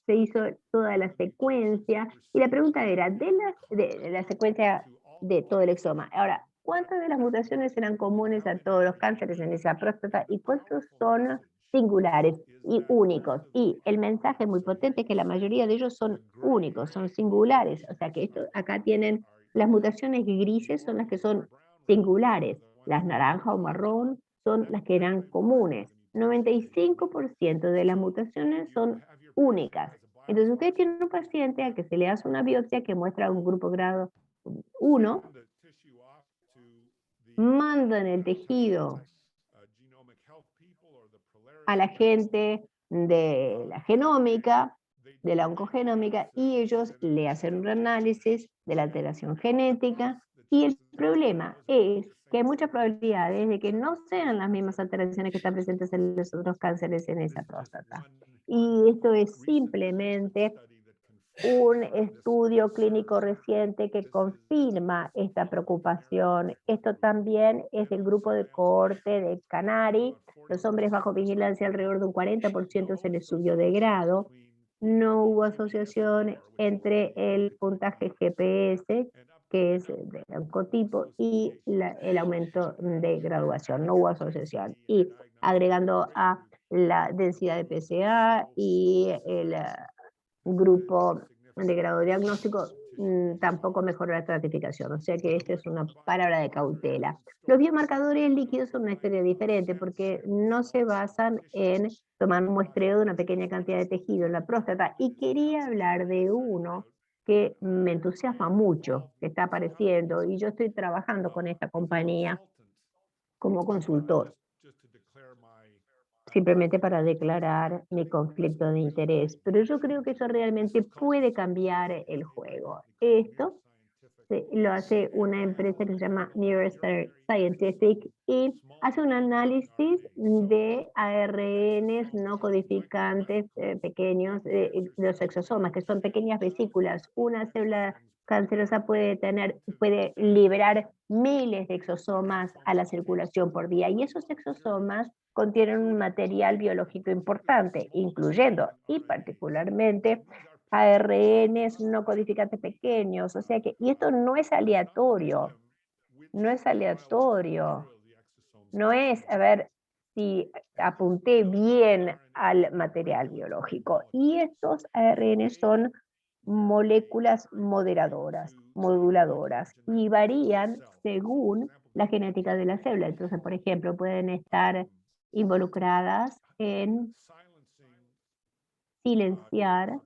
hizo toda la secuencia. Y la pregunta era, de la secuencia de todo el exoma, ahora, ¿cuántas de las mutaciones eran comunes a todos los cánceres en esa próstata y cuántos son singulares y únicos? Y el mensaje muy potente es que la mayoría de ellos son únicos, son singulares. O sea que acá tienen las mutaciones grises, son las que son singulares. Las naranja o marrón son las que eran comunes. 95% de las mutaciones son únicas. Entonces, ustedes tienen un paciente al que se le hace una biopsia que muestra un grupo grado 1, mandan el tejido a la gente de la genómica, de la oncogenómica, y ellos le hacen un análisis de la alteración genética, y el problema es que hay muchas probabilidades de que no sean las mismas alteraciones que están presentes en los otros cánceres en esa próstata. Y esto es simplemente un estudio clínico reciente que confirma esta preocupación. Esto también es del grupo de cohorte de Canary. Los hombres bajo vigilancia, alrededor de un 40% se les subió de grado. No hubo asociación entre el puntaje GPS, que es de oncotipo, y el aumento de graduación. No hubo asociación. Y agregando a la densidad de PSA y el grupo de grado diagnóstico, tampoco mejoró la estratificación. O sea que esta es una palabra de cautela. Los biomarcadores líquidos son una historia diferente porque no se basan en tomar un muestreo de una pequeña cantidad de tejido en la próstata. Y quería hablar de uno que me entusiasma mucho, que está apareciendo, y yo estoy trabajando con esta compañía como consultor, simplemente para declarar mi conflicto de interés. Pero yo creo que eso realmente puede cambiar el juego. Esto lo hace una empresa que se llama Neuroscientific y hace un análisis de ARNs no codificantes pequeños de los exosomas, que son pequeñas vesículas. Una célula cancerosa puede liberar miles de exosomas a la circulación por día, y esos exosomas contienen un material biológico importante, incluyendo y particularmente ARNs no codificantes pequeños. O sea que, y esto no es aleatorio, no es aleatorio, no es, a ver si apunté bien al material biológico. Y estos ARNs son moléculas moduladoras, y varían según la genética de la célula. Entonces, por ejemplo, pueden estar involucradas en silenciar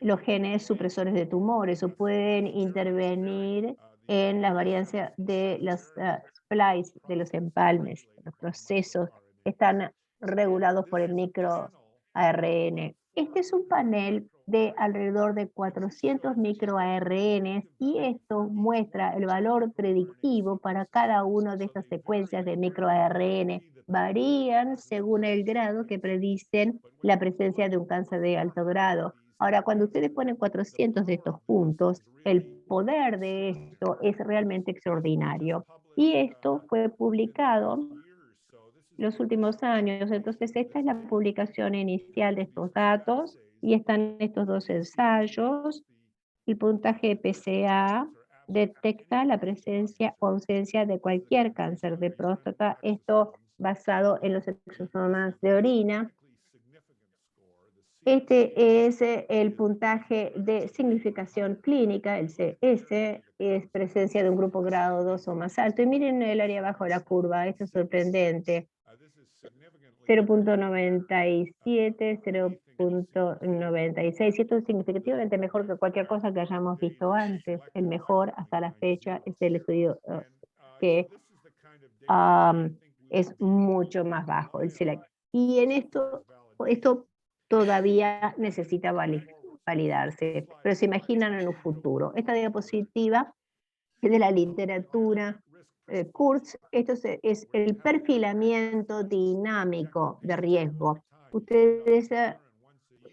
los genes supresores de tumores, o pueden intervenir en la variancia de los splice, de los empalmes, los procesos que están regulados por el microARN. Este es un panel de alrededor de 400 microARN, y esto muestra el valor predictivo para cada una de estas secuencias de microARN. Varían según el grado que predicen la presencia de un cáncer de alto grado. Ahora, cuando ustedes ponen 400 de estos puntos, el poder de esto es realmente extraordinario. Y esto fue publicado los últimos años. Entonces, esta es la publicación inicial de estos datos, y están estos dos ensayos. El puntaje PSA detecta la presencia o ausencia de cualquier cáncer de próstata, esto basado en los exosomas de orina. Este es el puntaje de significación clínica, el CS, es presencia de un grupo grado 2 o más alto. Y miren el área abajo de la curva, esto es sorprendente. 0.97, 0.96, y esto es significativamente mejor que cualquier cosa que hayamos visto antes. El mejor hasta la fecha es el estudio que es mucho más bajo, el SELECT. Y en esto todavía necesita validarse, pero se imaginan en un futuro. Esta diapositiva es de la literatura Kurtz. Esto es el perfilamiento dinámico de riesgo. Ustedes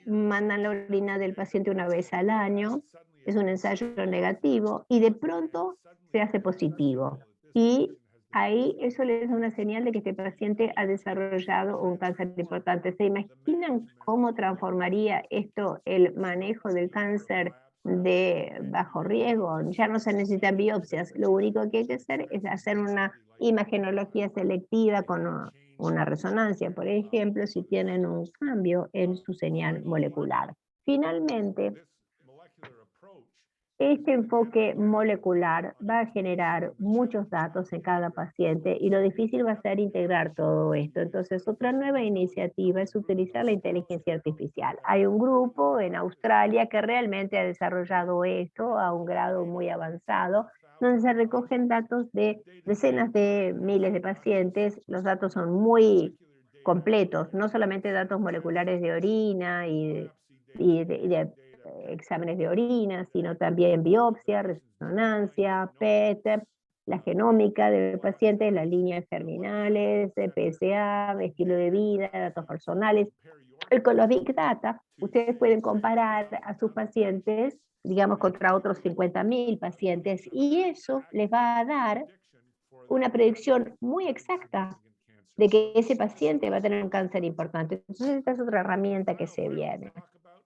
mandan la orina del paciente una vez al año, es un ensayo negativo, y de pronto se hace positivo. Y ahí eso les da una señal de que este paciente ha desarrollado un cáncer importante. ¿Se imaginan cómo transformaría esto el manejo del cáncer de bajo riesgo? Ya no se necesitan biopsias, lo único que hay que hacer es hacer una imagenología selectiva con una resonancia, por ejemplo, si tienen un cambio en su señal molecular. Finalmente, este enfoque molecular va a generar muchos datos en cada paciente, y lo difícil va a ser integrar todo esto. Entonces, otra nueva iniciativa es utilizar la inteligencia artificial. Hay un grupo en Australia que realmente ha desarrollado esto a un grado muy avanzado, donde se recogen datos de decenas de miles de pacientes. Los datos son muy completos, no solamente datos moleculares de orina y de exámenes de orina, sino también biopsia, resonancia, PET, la genómica del paciente, las líneas germinales, PSA, estilo de vida, datos personales. Con los Big Data, ustedes pueden comparar a sus pacientes, digamos, contra otros 50.000 pacientes, y eso les va a dar una predicción muy exacta de que ese paciente va a tener un cáncer importante. Entonces, esta es otra herramienta que se viene.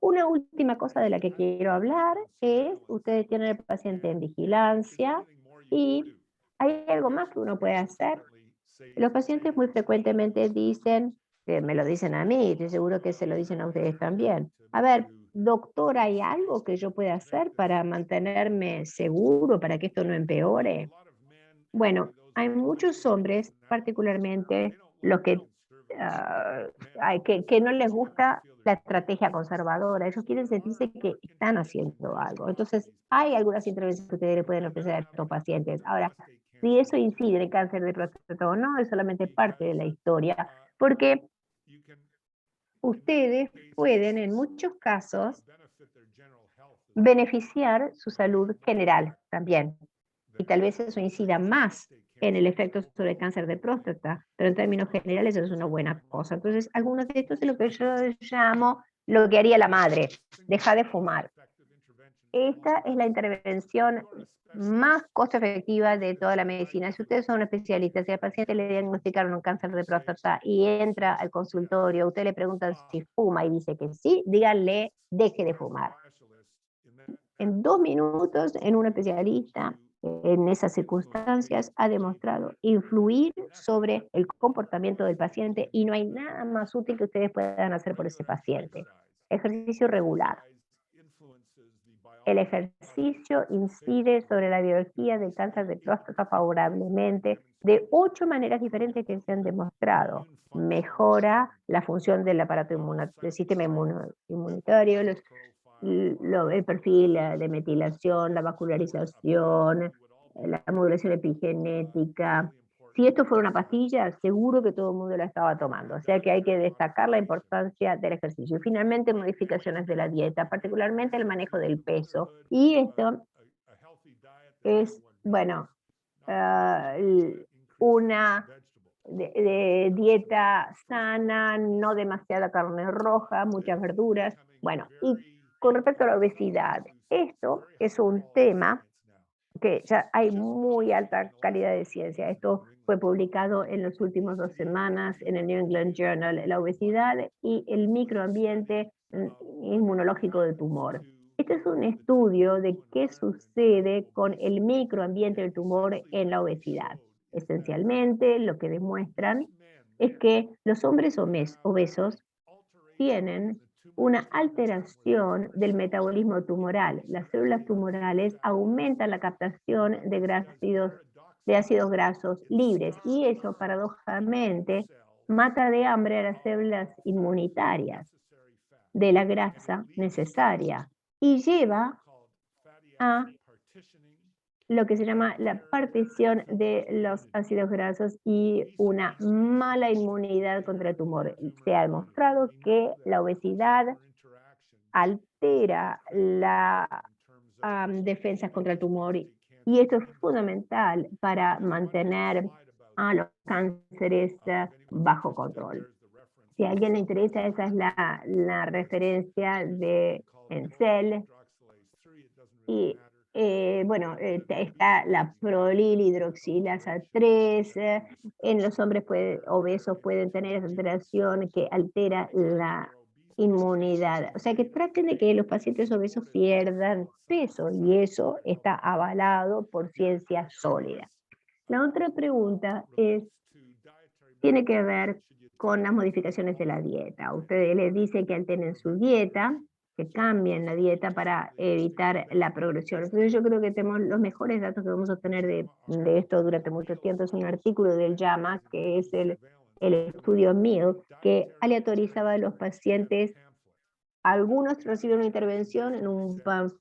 Una última cosa de la que quiero hablar es, ustedes tienen el paciente en vigilancia, y hay algo más que uno puede hacer. Los pacientes muy frecuentemente dicen, me lo dicen a mí, estoy seguro que se lo dicen a ustedes también: a ver, doctor, ¿hay algo que yo pueda hacer para mantenerme seguro, para que esto no empeore? Bueno, hay muchos hombres, particularmente los que no les gusta la estrategia conservadora. Ellos quieren sentirse que están haciendo algo. Entonces, hay algunas intervenciones que ustedes le pueden ofrecer a estos pacientes. Ahora, si eso incide en el cáncer de próstata o no, es solamente parte de la historia, porque ustedes pueden, en muchos casos, beneficiar su salud general también. Y tal vez eso incida más en el efecto sobre el cáncer de próstata, pero en términos generales eso es una buena cosa. Entonces, algunos de estos es lo que yo llamo lo que haría la madre: deja de fumar. Esta es la intervención más costo efectiva de toda la medicina. Si ustedes son especialistas, si al paciente le diagnosticaron un cáncer de próstata y entra al consultorio, usted le pregunta si fuma y dice que sí, díganle: deje de fumar. En 2 minutos, en un especialista en esas circunstancias ha demostrado influir sobre el comportamiento del paciente, y no hay nada más útil que ustedes puedan hacer por ese paciente. Ejercicio regular. el ejercicio incide sobre la biología del cáncer de próstata favorablemente de 8 maneras diferentes que se han demostrado. Mejora la función del aparato del sistema inmunitario, el perfil de metilación, la vascularización, la modulación epigenética. Si esto fuera una pastilla, seguro que todo el mundo la estaba tomando. O sea que hay que destacar la importancia del ejercicio. Y finalmente, modificaciones de la dieta, particularmente el manejo del peso. Y esto es, bueno, una de dieta sana, no demasiada carne roja, muchas verduras. Bueno, y con respecto a la obesidad, esto es un tema que ya hay muy alta calidad de ciencia. Esto fue publicado en las últimas 2 semanas en el New England Journal, la obesidad y el microambiente inmunológico del tumor. Este es un estudio de qué sucede con el microambiente del tumor en la obesidad. Esencialmente, lo que demuestran es que los hombres obesos tienen una alteración del metabolismo tumoral. Las células tumorales aumentan la captación de ácidos grasos libres y eso paradójicamente mata de hambre a las células inmunitarias de la grasa necesaria y lleva a lo que se llama la partición de los ácidos grasos y una mala inmunidad contra el tumor. Se ha demostrado que la obesidad altera las defensas contra el tumor y esto es fundamental para mantener a los cánceres bajo control. Si a alguien le interesa, esa es la referencia de Encel. Y bueno, está la prolil hidroxilasa 3. En los hombres obesos pueden tener esa alteración que altera la inmunidad. O sea que traten de que los pacientes obesos pierdan peso y eso está avalado por ciencia sólida. La otra pregunta tiene que ver con las modificaciones de la dieta. Ustedes les dicen que alteren su dieta, que cambien la dieta para evitar la progresión. Entonces yo creo que tenemos los mejores datos que vamos a obtener de esto durante mucho tiempo. Es un artículo del JAMA, que es el estudio MIL, que aleatorizaba a los pacientes. Algunos reciben una intervención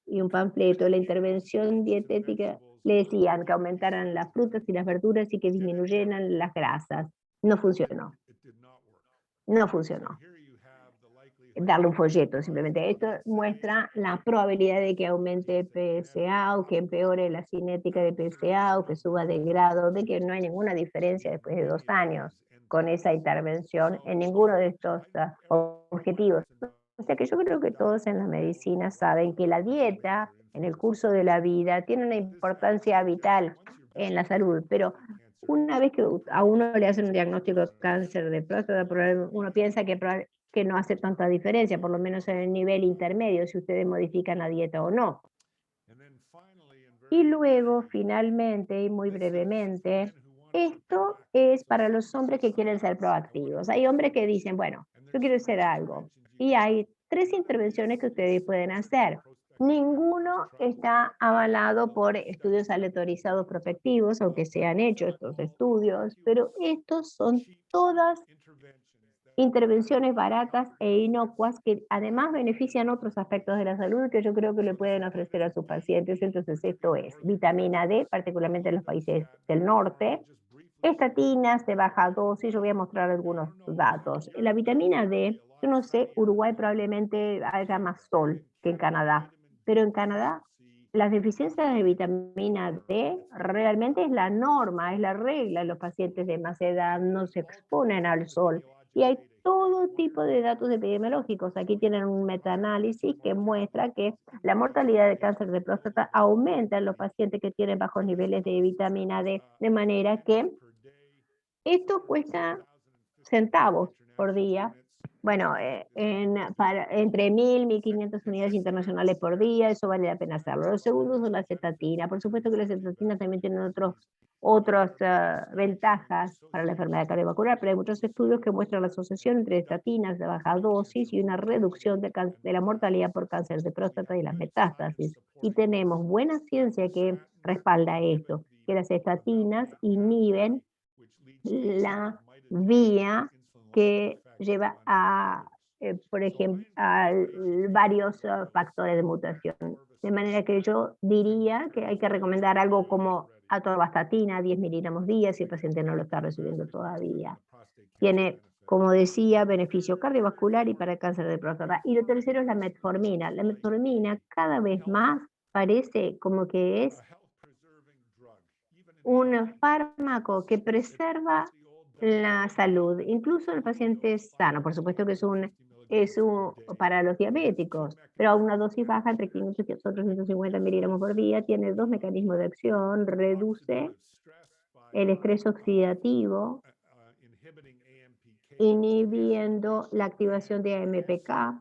y un panfleto. La intervención dietética le decían que aumentaran las frutas y las verduras y que disminuyeran las grasas. No funcionó. No funcionó. Darle un folleto, simplemente. Esto muestra la probabilidad de que aumente PSA o que empeore la cinética de PSA o que suba de grado, de que no hay ninguna diferencia después de 2 años con esa intervención en ninguno de estos objetivos. O sea que yo creo que todos en la medicina saben que la dieta en el curso de la vida tiene una importancia vital en la salud, pero una vez que a uno le hacen un diagnóstico de cáncer de próstata, uno piensa que no hace tanta diferencia, por lo menos en el nivel intermedio, si ustedes modifican la dieta o no. Y luego, finalmente, y muy brevemente, esto es para los hombres que quieren ser proactivos. Hay hombres que dicen, bueno, yo quiero hacer algo. Y hay 3 intervenciones que ustedes pueden hacer. Ninguno está avalado por estudios aleatorizados prospectivos, aunque se han hecho estos estudios, pero estos son todas intervenciones baratas e inocuas que además benefician otros aspectos de la salud que yo creo que le pueden ofrecer a sus pacientes. Entonces esto es vitamina D, particularmente en los países del norte, estatinas de baja dosis. Yo voy a mostrar algunos datos. La vitamina D, yo no sé, Uruguay probablemente haya más sol que en Canadá, pero en Canadá las deficiencias de vitamina D realmente es la norma, es la regla. Los pacientes de más edad no se exponen al sol y hay todo tipo de datos epidemiológicos. Aquí tienen un metaanálisis que muestra que la mortalidad de cáncer de próstata aumenta en los pacientes que tienen bajos niveles de vitamina D, de manera que esto cuesta centavos por día Bueno, entre 1.000 y 1.500 unidades internacionales por día, eso vale la pena hacerlo. Lo segundo son la acetatina. Por supuesto que la acetatina también tiene otras ventajas para la enfermedad cardiovascular, pero hay muchos estudios que muestran la asociación entre estatinas de baja dosis y una reducción de la mortalidad por cáncer de próstata y las metástasis. Y tenemos buena ciencia que respalda esto, que las estatinas inhiben la vía que lleva a, por ejemplo, a varios factores de mutación. De manera que yo diría que hay que recomendar algo como atorvastatina, 10 miligramos día, si el paciente no lo está recibiendo todavía. Tiene, como decía, beneficio cardiovascular y para el cáncer de próstata. Y lo tercero es la metformina. La metformina cada vez más parece como que es un fármaco que preserva la salud, incluso el paciente sano. Por supuesto que es un para los diabéticos, pero a una dosis baja, entre 500 y 450 miligramos por día, tiene dos mecanismos de acción: reduce el estrés oxidativo, inhibiendo la activación de AMPK,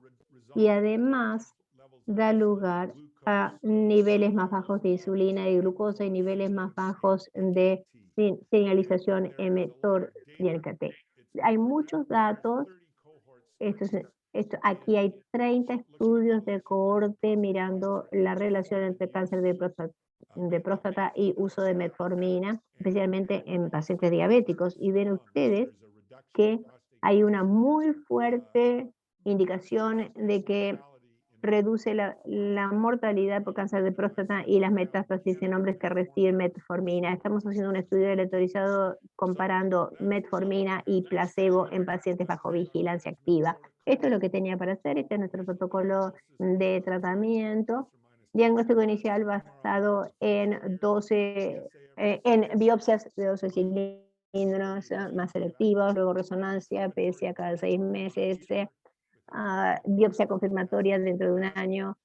y además da lugar a niveles más bajos de insulina y glucosa y niveles más bajos de señalización mTOR-DNKT. Hay muchos datos. Aquí hay 30 estudios de cohorte mirando la relación entre cáncer de próstata y uso de metformina, especialmente en pacientes diabéticos. Y ven ustedes que hay una muy fuerte indicación de que reduce la mortalidad por cáncer de próstata y las metástasis en hombres que reciben metformina. Estamos haciendo un estudio aleatorizado comparando metformina y placebo en pacientes bajo vigilancia activa. Esto es lo que tenía para hacer. Este es nuestro protocolo de tratamiento. Diagnóstico inicial basado en biopsias de 12 cilindros más selectivos, luego resonancia, PSA cada 6 meses, biopsia confirmatoria dentro de un año,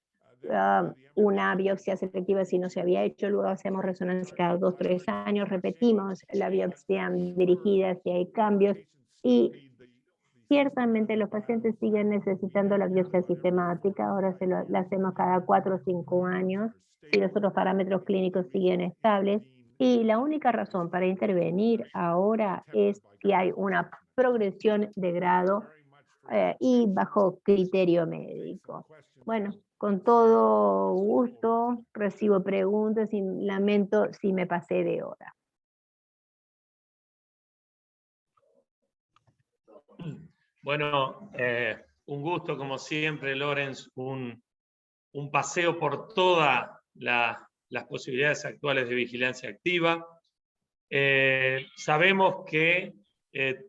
una biopsia selectiva si no se había hecho, luego hacemos resonancia cada 2 o 3 años, repetimos la biopsia dirigida si hay cambios, y ciertamente los pacientes siguen necesitando la biopsia sistemática. Ahora la hacemos cada 4 o 5 años, y los otros parámetros clínicos siguen estables, y la única razón para intervenir ahora es si hay una progresión de grado y bajo criterio médico. Bueno, con todo gusto recibo preguntas y lamento si me pasé de hora. Bueno, un gusto como siempre, Lorenz, un paseo por todas las posibilidades actuales de vigilancia activa. Sabemos que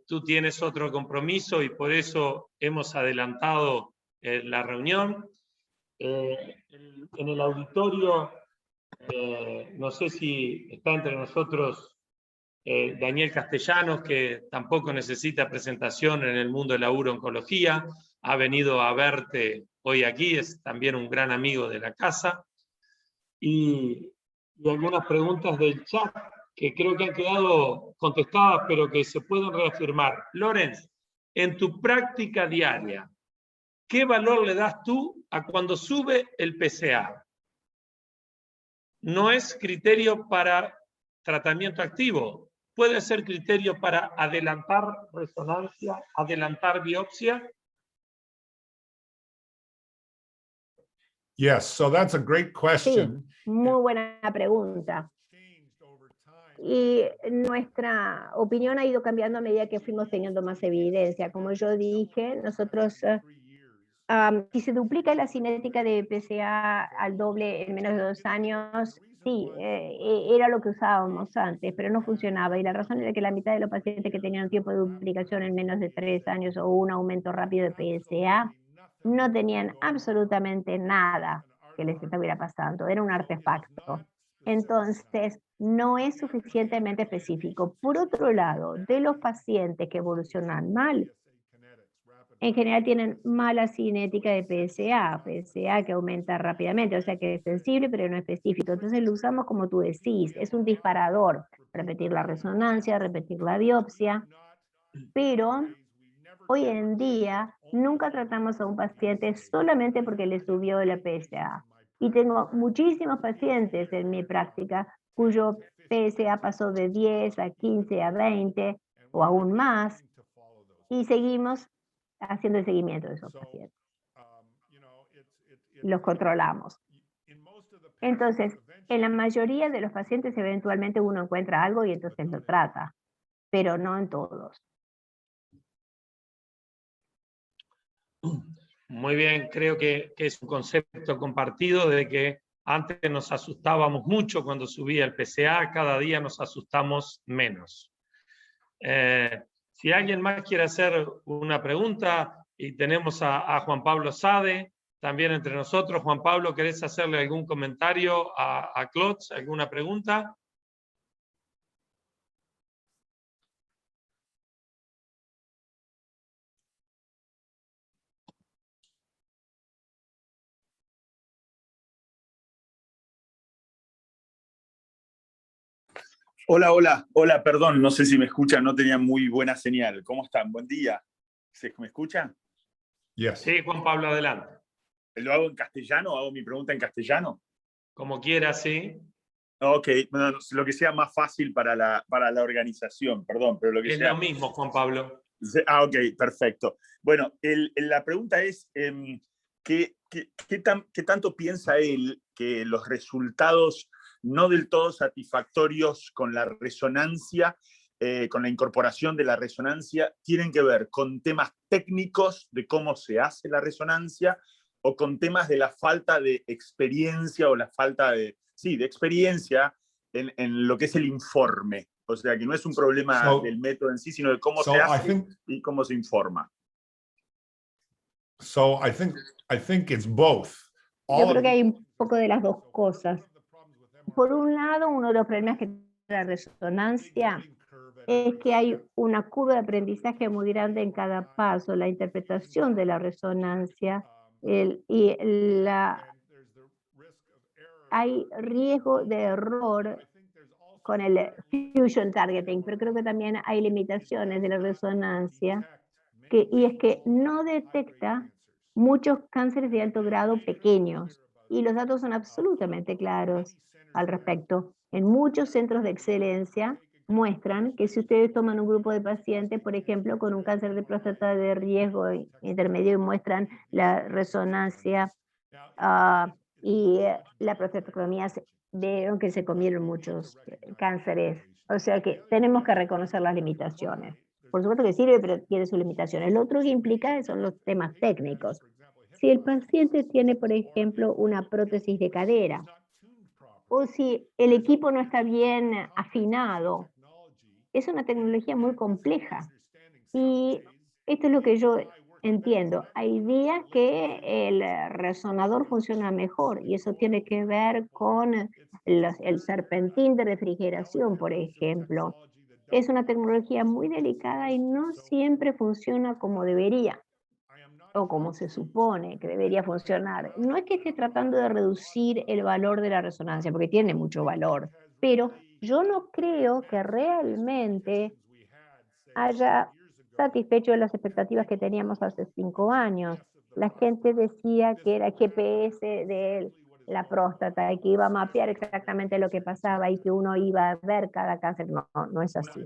tú tienes otro compromiso y por eso hemos adelantado la reunión. En el auditorio, no sé si está entre nosotros Daniel Castellanos, que tampoco necesita presentación en el mundo de la uro-oncología, ha venido a verte hoy aquí, es también un gran amigo de la casa. Y algunas preguntas del chat que creo que han quedado contestadas, pero que se pueden reafirmar. Lorenz, en tu práctica diaria, ¿qué valor le das tú a cuando sube el PSA? No es criterio para tratamiento activo, puede ser criterio para adelantar resonancia, adelantar biopsia. Yes, so that's a great question. Sí, muy buena pregunta. Y nuestra opinión ha ido cambiando a medida que fuimos teniendo más evidencia. Como yo dije, nosotros, si se duplica la cinética de PSA al doble en menos de 2 años, sí, era lo que usábamos antes, pero no funcionaba. Y la razón era que la mitad de los pacientes que tenían un tiempo de duplicación en menos de 3 años o un aumento rápido de PSA no tenían absolutamente nada que les estuviera pasando. Era un artefacto. Entonces, no es suficientemente específico. Por otro lado, de los pacientes que evolucionan mal, en general tienen mala cinética de PSA que aumenta rápidamente, o sea que es sensible pero no específico. Entonces lo usamos como tú decís, es un disparador, repetir la resonancia, repetir la biopsia, pero Hoy en día, nunca tratamos a un paciente solamente porque le subió el PSA. Y tengo muchísimos pacientes en mi práctica cuyo PSA pasó de 10 a 15 a 20 o aún más, y seguimos haciendo el seguimiento de esos pacientes. Los controlamos. Entonces, en la mayoría de los pacientes eventualmente uno encuentra algo y entonces lo trata, pero no en todos. Muy bien, creo que es un concepto compartido de que antes nos asustábamos mucho cuando subía el PSA, cada día nos asustamos menos. Si alguien más quiere hacer una pregunta, y tenemos a Juan Pablo Sade también entre nosotros. Juan Pablo, ¿querés hacerle algún comentario a Klotz, alguna pregunta? Hola, perdón, no sé si me escuchan, no tenía muy buena señal. ¿Cómo están? Buen día. ¿Me escuchan? Yes. Sí, Juan Pablo, adelante. ¿Lo hago en castellano? ¿Hago mi pregunta en castellano? Como quiera, sí. Ok, bueno, lo que sea más fácil para la organización, perdón, pero lo que Es sea. lo mismo, Juan Pablo. Ok, perfecto. Bueno, la pregunta es, ¿qué tanto piensa él que los resultados no del todo satisfactorios con la resonancia, con la incorporación de la resonancia, tienen que ver con temas técnicos de cómo se hace la resonancia o con temas de la falta de experiencia o la falta de experiencia en lo que es el informe? O sea, que no es un problema del método en sí, sino de cómo se hace y cómo se informa. I think it's both. Yo creo que hay un poco de las dos cosas. Por un lado, uno de los problemas que tiene la resonancia es que hay una curva de aprendizaje muy grande en cada paso, la interpretación de la resonancia, hay riesgo de error con el fusion targeting, pero creo que también hay limitaciones de la resonancia, y es que no detecta muchos cánceres de alto grado pequeños, y los datos son absolutamente claros al respecto. En muchos centros de excelencia muestran que si ustedes toman un grupo de pacientes, por ejemplo, con un cáncer de próstata de riesgo intermedio y muestran la resonancia y la prostatectomía, vieron que se comieron muchos cánceres. O sea que tenemos que reconocer las limitaciones. Por supuesto que sirve, pero tiene sus limitaciones. Lo otro que implica son los temas técnicos. Si el paciente tiene, por ejemplo, una prótesis de cadera, o si el equipo no está bien afinado, es una tecnología muy compleja. Y esto es lo que yo entiendo. Hay días que el resonador funciona mejor y eso tiene que ver con el serpentín de refrigeración, por ejemplo. Es una tecnología muy delicada y no siempre funciona como debería o como se supone que debería funcionar. No es que esté tratando de reducir el valor de la resonancia, porque tiene mucho valor, pero yo no creo que realmente haya satisfecho las expectativas que teníamos hace 5 años. La gente decía que era GPS de la próstata y que iba a mapear exactamente lo que pasaba y que uno iba a ver cada cáncer. No, no es así.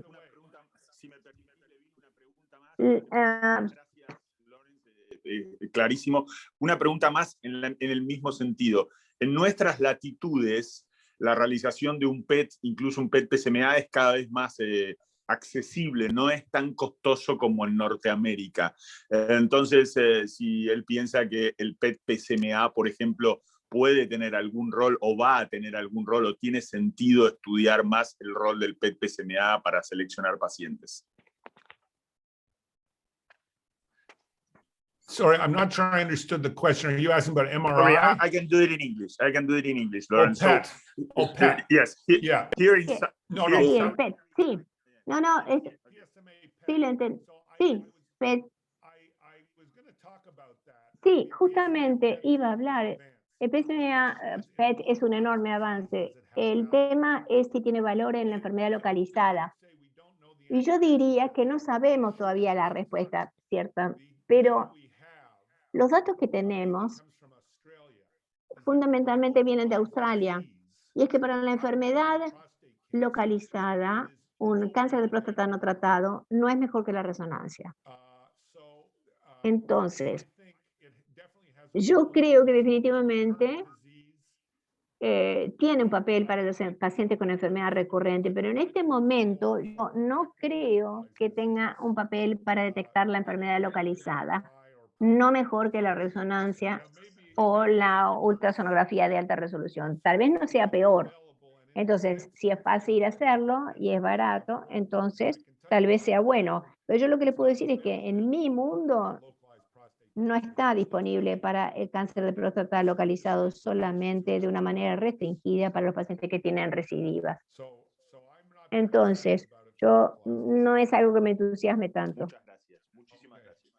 Clarísimo. Una pregunta más en el mismo sentido. En nuestras latitudes, la realización de un PET, incluso un PET-PSMA, es cada vez más accesible, no es tan costoso como en Norteamérica. Entonces, si él piensa que el PET-PSMA, por ejemplo, puede tener algún rol o va a tener algún rol o tiene sentido estudiar más el rol del PET-PSMA para seleccionar pacientes. Sorry, I'm not sure I understood the question. Are you asking about MRI? Sorry, I can do it in English. I can do it in English, Lawrence. PET. PET. Yes. Yeah. Here in Sí, el PET, sí. No, sí, lo entiendo. Sí, PET. Sí, justamente iba a hablar. El PSMA PET es un enorme avance. El tema es si tiene valor en la enfermedad localizada. Y yo diría que no sabemos todavía la respuesta cierta, pero los datos que tenemos fundamentalmente vienen de Australia. Y es que para la enfermedad localizada, un cáncer de próstata no tratado no es mejor que la resonancia. Entonces, yo creo que definitivamente tiene un papel para los pacientes con enfermedad recurrente, pero en este momento yo no creo que tenga un papel para detectar la enfermedad localizada, no mejor que la resonancia o la ultrasonografía de alta resolución. Tal vez no sea peor. Entonces, si es fácil hacerlo y es barato, entonces tal vez sea bueno. Pero yo lo que les puedo decir es que en mi mundo no está disponible para el cáncer de próstata localizado solamente de una manera restringida para los pacientes que tienen recidivas. Entonces, yo no es algo que me entusiasme tanto. Muchas gracias. Muchísimas gracias.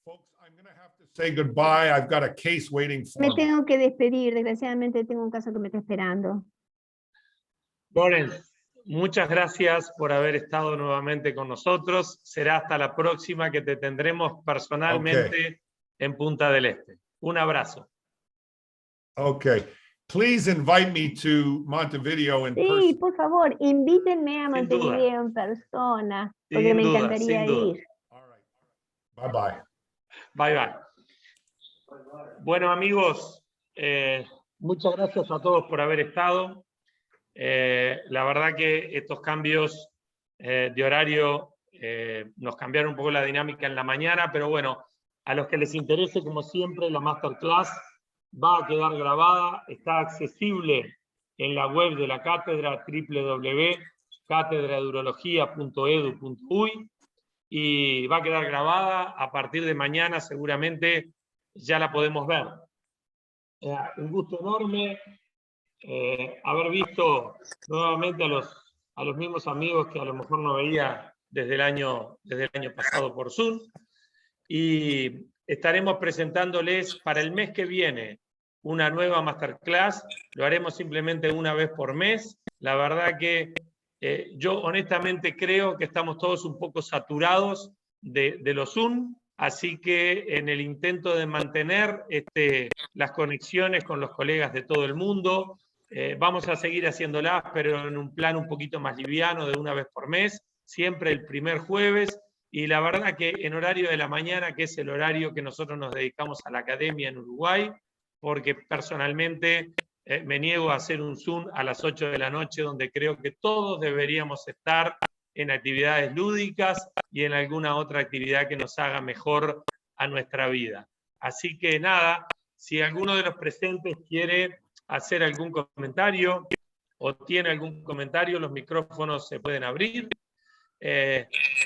Folks, I'm going to have to say goodbye. I've got a case waiting for Me me. tengo que despedir, desgraciadamente tengo un caso que me está esperando. Lorenz, muchas gracias por haber estado nuevamente con nosotros. Será hasta la próxima que te tendremos personalmente en Punta del Este. Un abrazo. Okay. Please invite me to Montevideo in Sí, person. por favor, invítenme a Sin duda. Montevideo en persona, porque Sin me duda, encantaría sin duda. ir. All right. Bye-bye. Bye, bye. Bueno, amigos, muchas gracias a todos por haber estado. La verdad que estos cambios de horario nos cambiaron un poco la dinámica en la mañana, pero bueno, a los que les interese, como siempre, la masterclass va a quedar grabada, está accesible en la web de la cátedra www.catedradeurología.edu.uy y va a quedar grabada. A partir de mañana seguramente ya la podemos ver. Un gusto enorme haber visto nuevamente a los mismos amigos que a lo mejor no veía desde el año pasado por Zoom. Y estaremos presentándoles para el mes que viene una nueva masterclass. Lo haremos simplemente una vez por mes. La verdad que yo honestamente creo que estamos todos un poco saturados de los Zoom, así que en el intento de mantener las conexiones con los colegas de todo el mundo, vamos a seguir haciéndolas, pero en un plan un poquito más liviano, de una vez por mes, siempre el primer jueves. Y la verdad que en horario de la mañana, que es el horario que nosotros nos dedicamos a la academia en Uruguay, porque personalmente me niego a hacer un Zoom a las 8 de la noche, donde creo que todos deberíamos estar en actividades lúdicas y en alguna otra actividad que nos haga mejor a nuestra vida. Así que nada, si alguno de los presentes quiere hacer algún comentario o tiene algún comentario, los micrófonos se pueden abrir.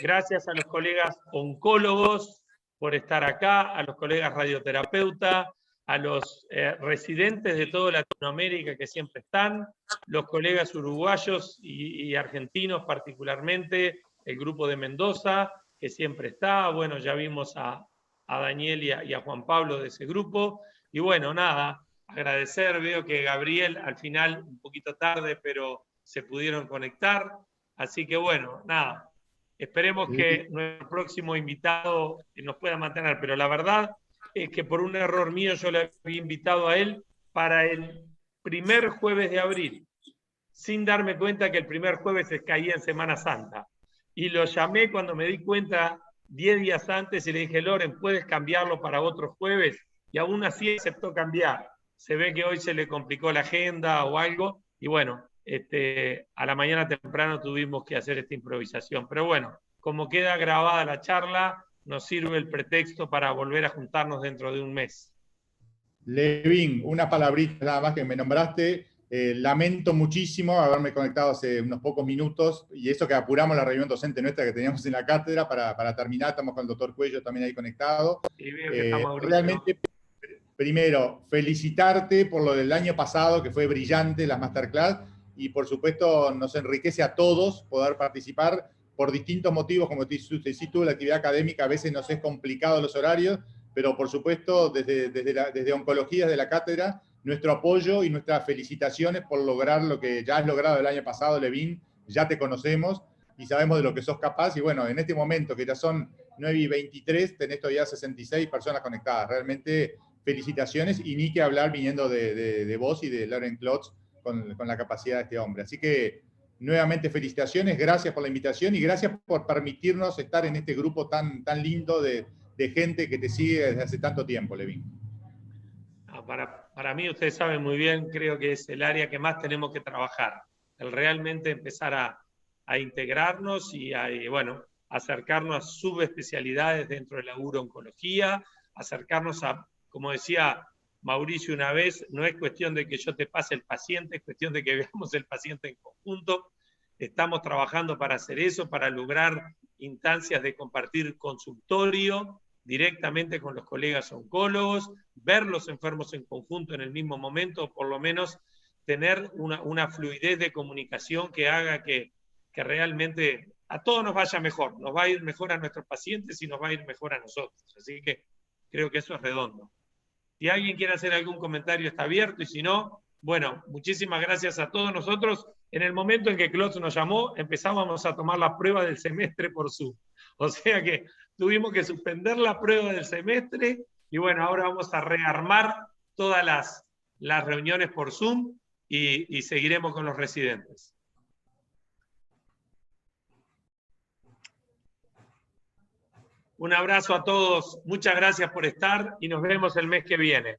Gracias a los colegas oncólogos por estar acá, a los colegas radioterapeutas, a los residentes de toda Latinoamérica que siempre están, los colegas uruguayos y argentinos particularmente, el grupo de Mendoza que siempre está. Bueno, ya vimos a Daniel y a Juan Pablo de ese grupo. Y bueno, nada, agradecer, veo que Gabriel al final, un poquito tarde, pero se pudieron conectar. Así que bueno, nada, esperemos que nuestro próximo invitado nos pueda mantener, pero la verdad es que por un error mío yo le había invitado a él para el primer jueves de abril, sin darme cuenta que el primer jueves se caía en Semana Santa. Y lo llamé cuando me di cuenta 10 días antes y le dije, Loren, ¿puedes cambiarlo para otro jueves? Y aún así aceptó cambiar. Se ve que hoy se le complicó la agenda o algo, y bueno, a la mañana temprano tuvimos que hacer esta improvisación. Pero bueno, como queda grabada la charla, nos sirve el pretexto para volver a juntarnos dentro de un mes. Levin, una palabrita nada más que me nombraste. Lamento muchísimo haberme conectado hace unos pocos minutos, y eso que apuramos la reunión docente nuestra que teníamos en la cátedra para terminar. Estamos con el doctor Cuello también ahí conectado. Y veo que está Mauricio. Realmente, primero, felicitarte por lo del año pasado, que fue brillante, la masterclass, y por supuesto nos enriquece a todos poder participar por distintos motivos, como te decís tú, la actividad académica a veces nos es complicado los horarios, pero por supuesto desde oncología, desde la cátedra, nuestro apoyo y nuestras felicitaciones por lograr lo que ya has logrado el año pasado, Levin, ya te conocemos, y sabemos de lo que sos capaz. Y bueno, en este momento, que ya son 9:23, tenés todavía 66 personas conectadas. Realmente, felicitaciones, y ni que hablar viniendo de vos y de Lauren Klotz con la capacidad de este hombre. Así que, nuevamente, felicitaciones, gracias por la invitación y gracias por permitirnos estar en este grupo tan lindo de gente que te sigue desde hace tanto tiempo, Levin. Para mí, ustedes saben muy bien, creo que es el área que más tenemos que trabajar, el realmente empezar a integrarnos y bueno, acercarnos a subespecialidades dentro de la uro-oncología, acercarnos a, como decía Mauricio una vez, no es cuestión de que yo te pase el paciente, es cuestión de que veamos el paciente en conjunto. Estamos trabajando para hacer eso, para lograr instancias de compartir consultorio directamente con los colegas oncólogos, ver los enfermos en conjunto en el mismo momento, por lo menos tener una fluidez de comunicación que haga que realmente a todos nos vaya mejor, nos va a ir mejor a nuestros pacientes y nos va a ir mejor a nosotros. Así que creo que eso es redondo. Si alguien quiere hacer algún comentario, está abierto, y si no, bueno, muchísimas gracias a todos nosotros. En el momento en que Klotz nos llamó, empezábamos a tomar la prueba del semestre por Zoom. O sea que tuvimos que suspender la prueba del semestre y bueno, ahora vamos a rearmar todas las reuniones por Zoom y seguiremos con los residentes. Un abrazo a todos, muchas gracias por estar y nos vemos el mes que viene.